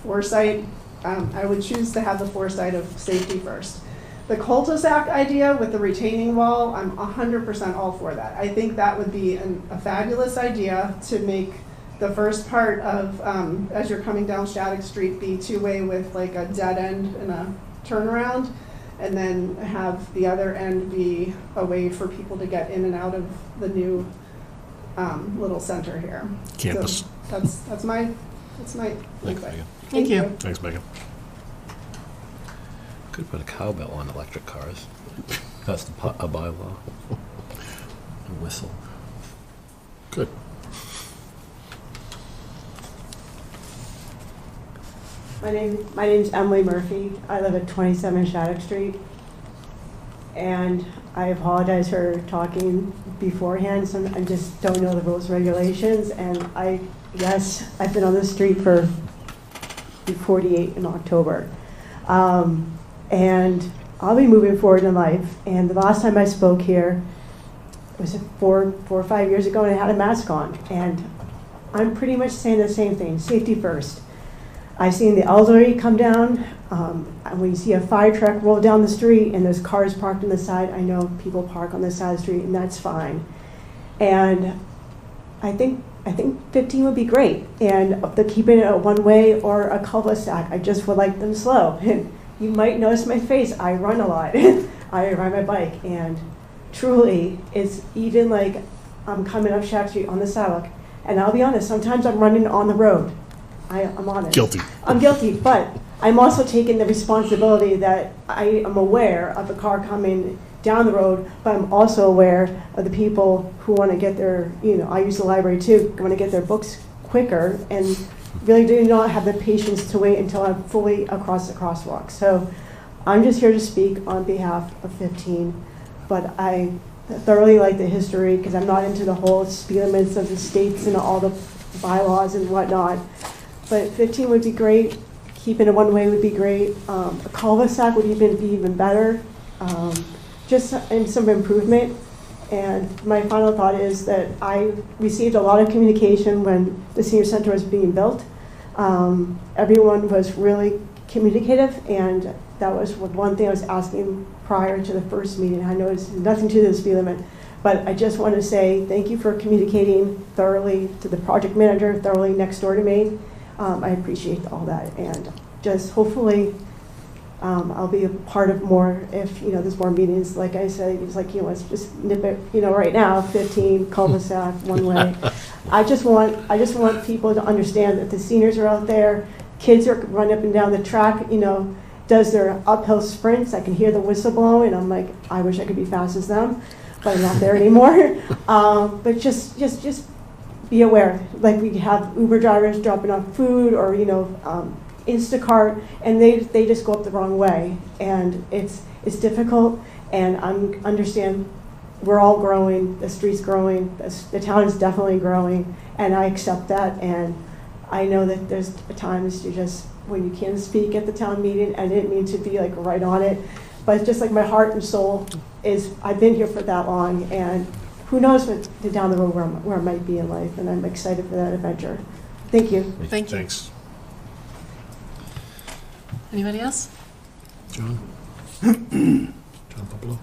foresight, I would choose to have the foresight of safety first. The cul-de-sac idea with the retaining wall, I'm 100% all for that. I think that would be a fabulous idea to make the first part of, as you're coming down Shattuck Street, be 2-way with like a dead end and a turnaround, and then have the other end be a way for people to get in and out of the new little center here. Campus. So that's my insight. Megan. Thank you. Thanks, Megan. Could put a cowbell on electric cars. That's a bylaw. A whistle. Good. My name's Emily Murphy. I live at 27 Shattuck Street. And I apologize for talking beforehand. I just don't know the rules and regulations. And I've been on the street for 48 in October. And I'll be moving forward in life. And the last time I spoke here was 4 or 5 years ago, and I had a mask on. And I'm pretty much saying the same thing, safety first. I've seen the elderly come down. And when you see a fire truck roll down the street and there's cars parked on the side, I know people park on the side of the street, and that's fine. And I think 15 would be great. And keeping it a one-way or a cul-de-sac, I just would like them slow. And you might notice my face. I run a lot. I ride my bike, and truly, it's even like I'm coming up Shattuck Street on the sidewalk. And I'll be honest, sometimes I'm running on the road. I'm honest. Guilty. I'm guilty, but I'm also taking the responsibility that I am aware of a car coming down the road, but I'm also aware of the people who want to get their, I use the library too, want to get their books quicker, and really do not have the patience to wait until I'm fully across the crosswalk. So I'm just here to speak on behalf of 15, but I thoroughly like the history because I'm not into the whole speed limits of the states and all the bylaws and whatnot. But 15 would be great. Keeping it one way would be great. A cul-de-sac would be even better. Just some improvement. And my final thought is that I received a lot of communication when the senior center was being built. Everyone was really communicative, and that was one thing I was asking prior to the first meeting. I know it's nothing to the speed limit, but I just want to say thank you for communicating thoroughly to the project manager, thoroughly next door to me. I appreciate all that, and just hopefully I'll be a part of more if there's more meetings. Like I said, it's like let's just nip it. Right now 15 cul-de-sac one way. I just want people to understand that the seniors are out there. Kids are running up and down the track. Does their uphill sprints. I can hear the whistle blow, and I'm like, I wish I could be fast as them, but I'm not there anymore. But just be aware. Like we have Uber drivers dropping off food, or Instacart, and they just go up the wrong way, and it's difficult. And I understand we're all growing, the street's growing, the town is definitely growing, and I accept that. And I know that there's times you just when you can't speak at the town meeting. I didn't mean to be like right on it, but just like my heart and soul is I've been here for that long, and who knows what down the road where I might be in life, and I'm excited for that adventure. Thank you. Thank you. Thanks. Anybody else? John? John Popolo?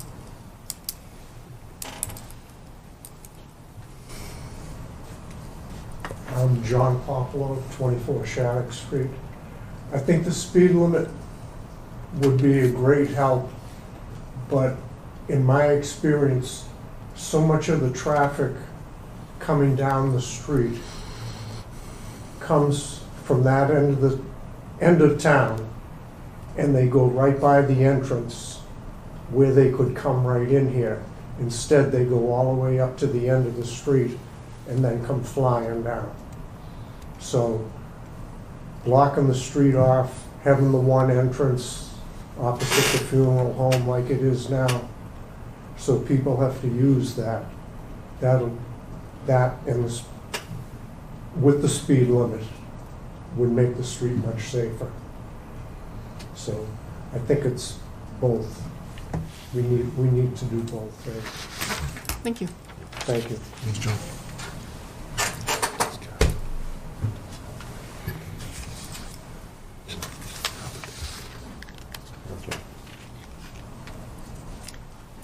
I'm John Popolo, 24 Shattuck Street. I think the speed limit would be a great help, but in my experience, so much of the traffic coming down the street comes from that end of town, and they go right by the entrance where they could come right in here. Instead, they go all the way up to the end of the street and then come flying down. So blocking the street off, having the one entrance opposite the funeral home like it is now, so people have to use that and with the speed limit would make the street much safer. So I think it's both. We need to do both. Right? Thank you. Thank you. Thanks, John.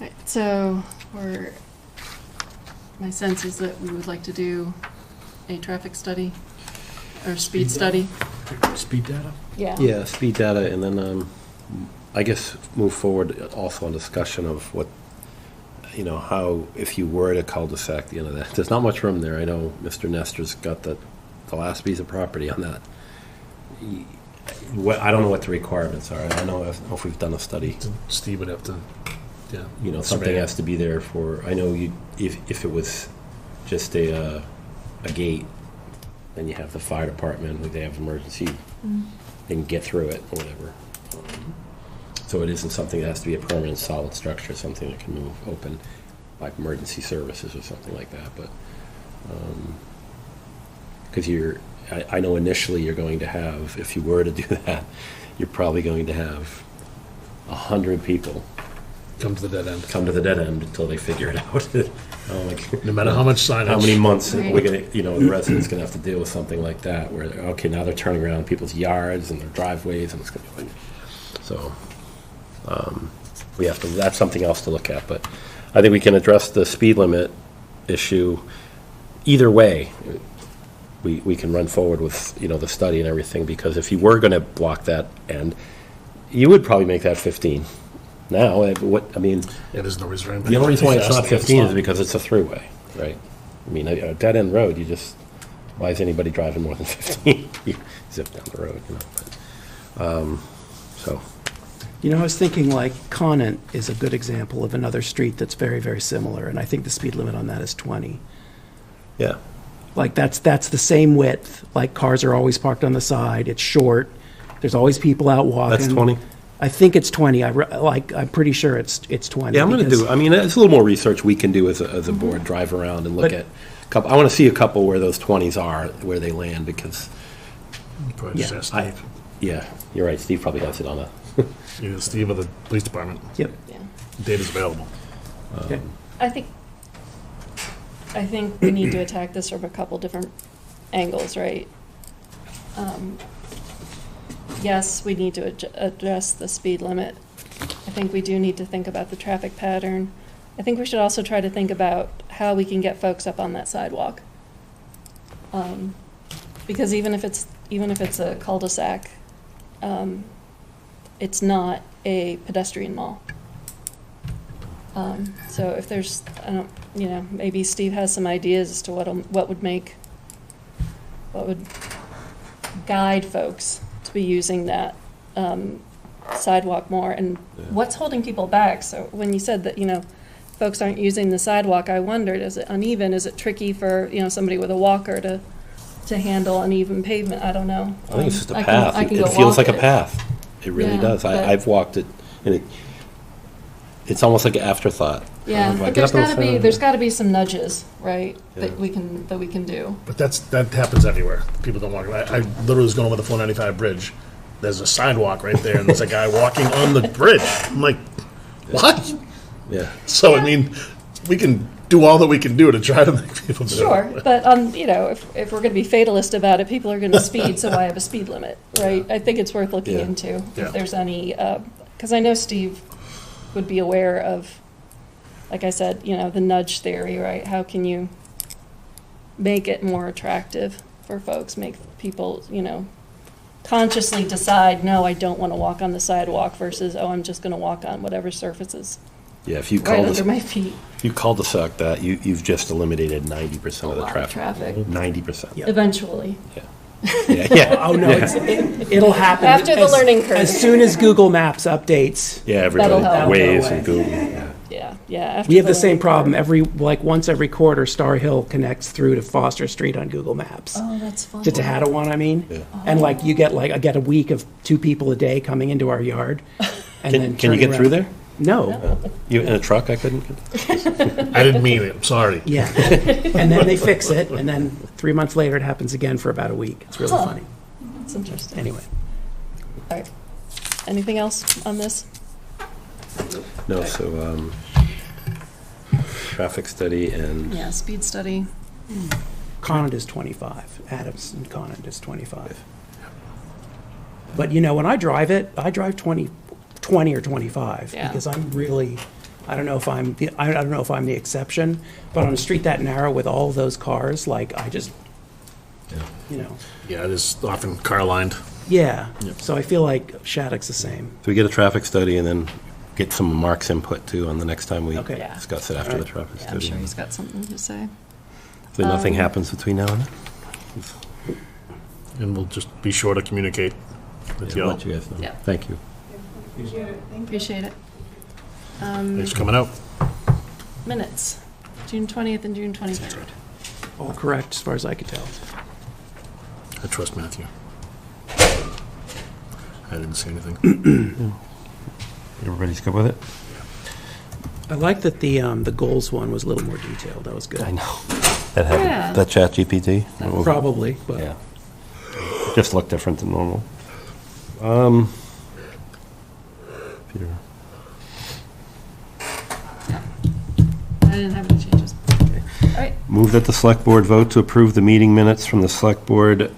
All right, so my sense is that we would like to do a traffic study or speed study. Speed data? Yeah, speed data, and then I guess move forward also on discussion of what, how if you were to cul-de-sac the end of that. There's not much room there. I know Mr. Nestor's got the last piece of property on that. I don't know what the requirements are. I don't know if we've done a study. Steve would have to, Something has to be there for, I know if it was just a gate, then you have the fire department, they have emergency, they can get through it or whatever. So it isn't something that has to be a permanent solid structure, something that can move open, like emergency services or something like that. But because I know initially you're going to have, if you were to do that, you're probably going to have 100 people come to the dead end. Come to the dead end until they figure it out. No matter how much signage. How many months Right. we're gonna, the residents gonna have to deal with something like that, where now they're turning around people's yards and their driveways, and it's gonna be like, so we have to. That's something else to look at. But I think we can address the speed limit issue either way. We can run forward with the study and everything, because if you were going to block that end, you would probably make that 15. Now, there's no reason. The only reason why it's not 15 is because it's a throughway, right? I mean, a dead-end road, why is anybody driving more than 15? You zip down the road, so. I was thinking like Conant is a good example of another street that's very, very similar, and I think the speed limit on that is 20. Yeah. Like, that's the same width, like, cars are always parked on the side, it's short, there's always people out walking. That's 20? I think it's 20, I'm pretty sure it's 20. Yeah, I'm gonna because- do, I mean, it's a little more research we can do as a board, drive around and look But- at, couple. I wanna see a couple where those 20s are, where they land, because, Probably just ask I, Steve. yeah, you're right, Steve probably has it on a, Either Steve or the police department. Yep. Yeah. Data's available. Okay. I think we need to attack this from a couple different angles, right? Yes, we need to address the speed limit. I think we do need to think about the traffic pattern. I think we should also try to think about how we can get folks up on that sidewalk. Because even if it's a cul-de-sac, it's not a pedestrian mall. So if there's, maybe Steve has some ideas as to what would guide folks to be using that sidewalk more, and what's holding people back. So when you said that, folks aren't using the sidewalk, I wondered, is it uneven? Is it tricky for, somebody with a walker to handle uneven pavement? I don't know. I think it's just a I path. can It go feels walk like a it. path. It really Yeah, does. but- I've walked it, and it's almost like an afterthought. Yeah, If I but get up on the side- there's gotta be some nudges, right, Yeah. that we can do. But that happens everywhere. People don't walk. I literally was going over the 495 bridge. There's a sidewalk right there, and there's a guy walking on the bridge. I'm like, what? Yeah. So, I mean, we can do all that we can do to try to make people do Sure, it. but, if we're gonna be fatalist about it, people are gonna speed, so why have a speed limit, right? I think it's worth looking Yeah. into, Yeah. if there's any, because I know Steve would be aware of, like I said, the nudge theory, right? How can you make it more attractive for folks, make people, consciously decide, no, I don't want to walk on the sidewalk, versus, oh, I'm just going to walk on whatever surfaces Yeah, if you right under my feet. If you cul-de-sac that, you've just eliminated 90% of A the lot of traffic. traffic. 90%. Yeah. Eventually. Yeah. Oh, no, it'll happen. After the as- learning curve. As soon as Google Maps updates. Yeah, everybody, That'll help. Waze That'll and go Google, yeah. Yeah. After We have the same learning problem curve. once every quarter, Star Hill connects through to Foster Street on Google Maps. Oh, that's fun. To Tehadawon, I mean. Yeah. And I get a week of 2 people a day coming into our yard. And then Can you turning get through around. there? No. You in a truck? I couldn't get. I didn't mean it. I'm sorry. Yeah. And then they fix it, and then 3 months later, it happens again for about a week. It's really Huh. funny. That's interesting. Anyway. All right. Anything else on this? No, so, traffic study and. Yeah, speed study. Conant is 25. Adams and Conant is 25. But when I drive it, I drive 20 or 25 Yeah. because I'm really, I don't know if I'm the exception, but on a street that narrow with all of those cars, like I just, Yeah, it is often car lined. yeah. Yep. So I feel like Shattuck's the same. So we get a traffic study and then get some of Mark's input too on the next time we Okay. Yeah. discuss it after All the right. traffic Yeah, I'm study. sure he's got something to say. So nothing Um, happens between now and then? And we'll just be sure to communicate with Yeah, y'all. let you guys know. Yeah. Thank you. Appreciate it. Thanks for coming out. Minutes, June 20th and June 23rd. All correct, as far as I could tell. I trust Matthew. I didn't see anything. Everybody's good with it? I like that the goals one was a little more detailed. That was good. I know. That had, Yeah. that chat GPT? Probably, but Yeah. Just looked different than normal. Peter. I didn't have any changes. All right, Move that the select board vote to approve the meeting minutes from the select board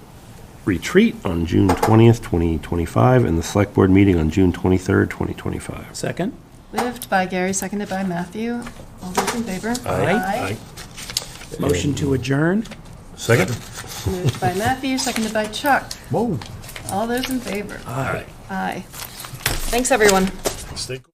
retreat on June 20th, 2025, and the select board meeting on June 23rd, 2025. second? moved by Gary, seconded by Matthew. All those in favor? Aye. Motion to adjourn? Second? Moved by Matthew, seconded by Chuck. Whoa. All those in favor? Aye. Aye. Thanks, everyone. Stay cool.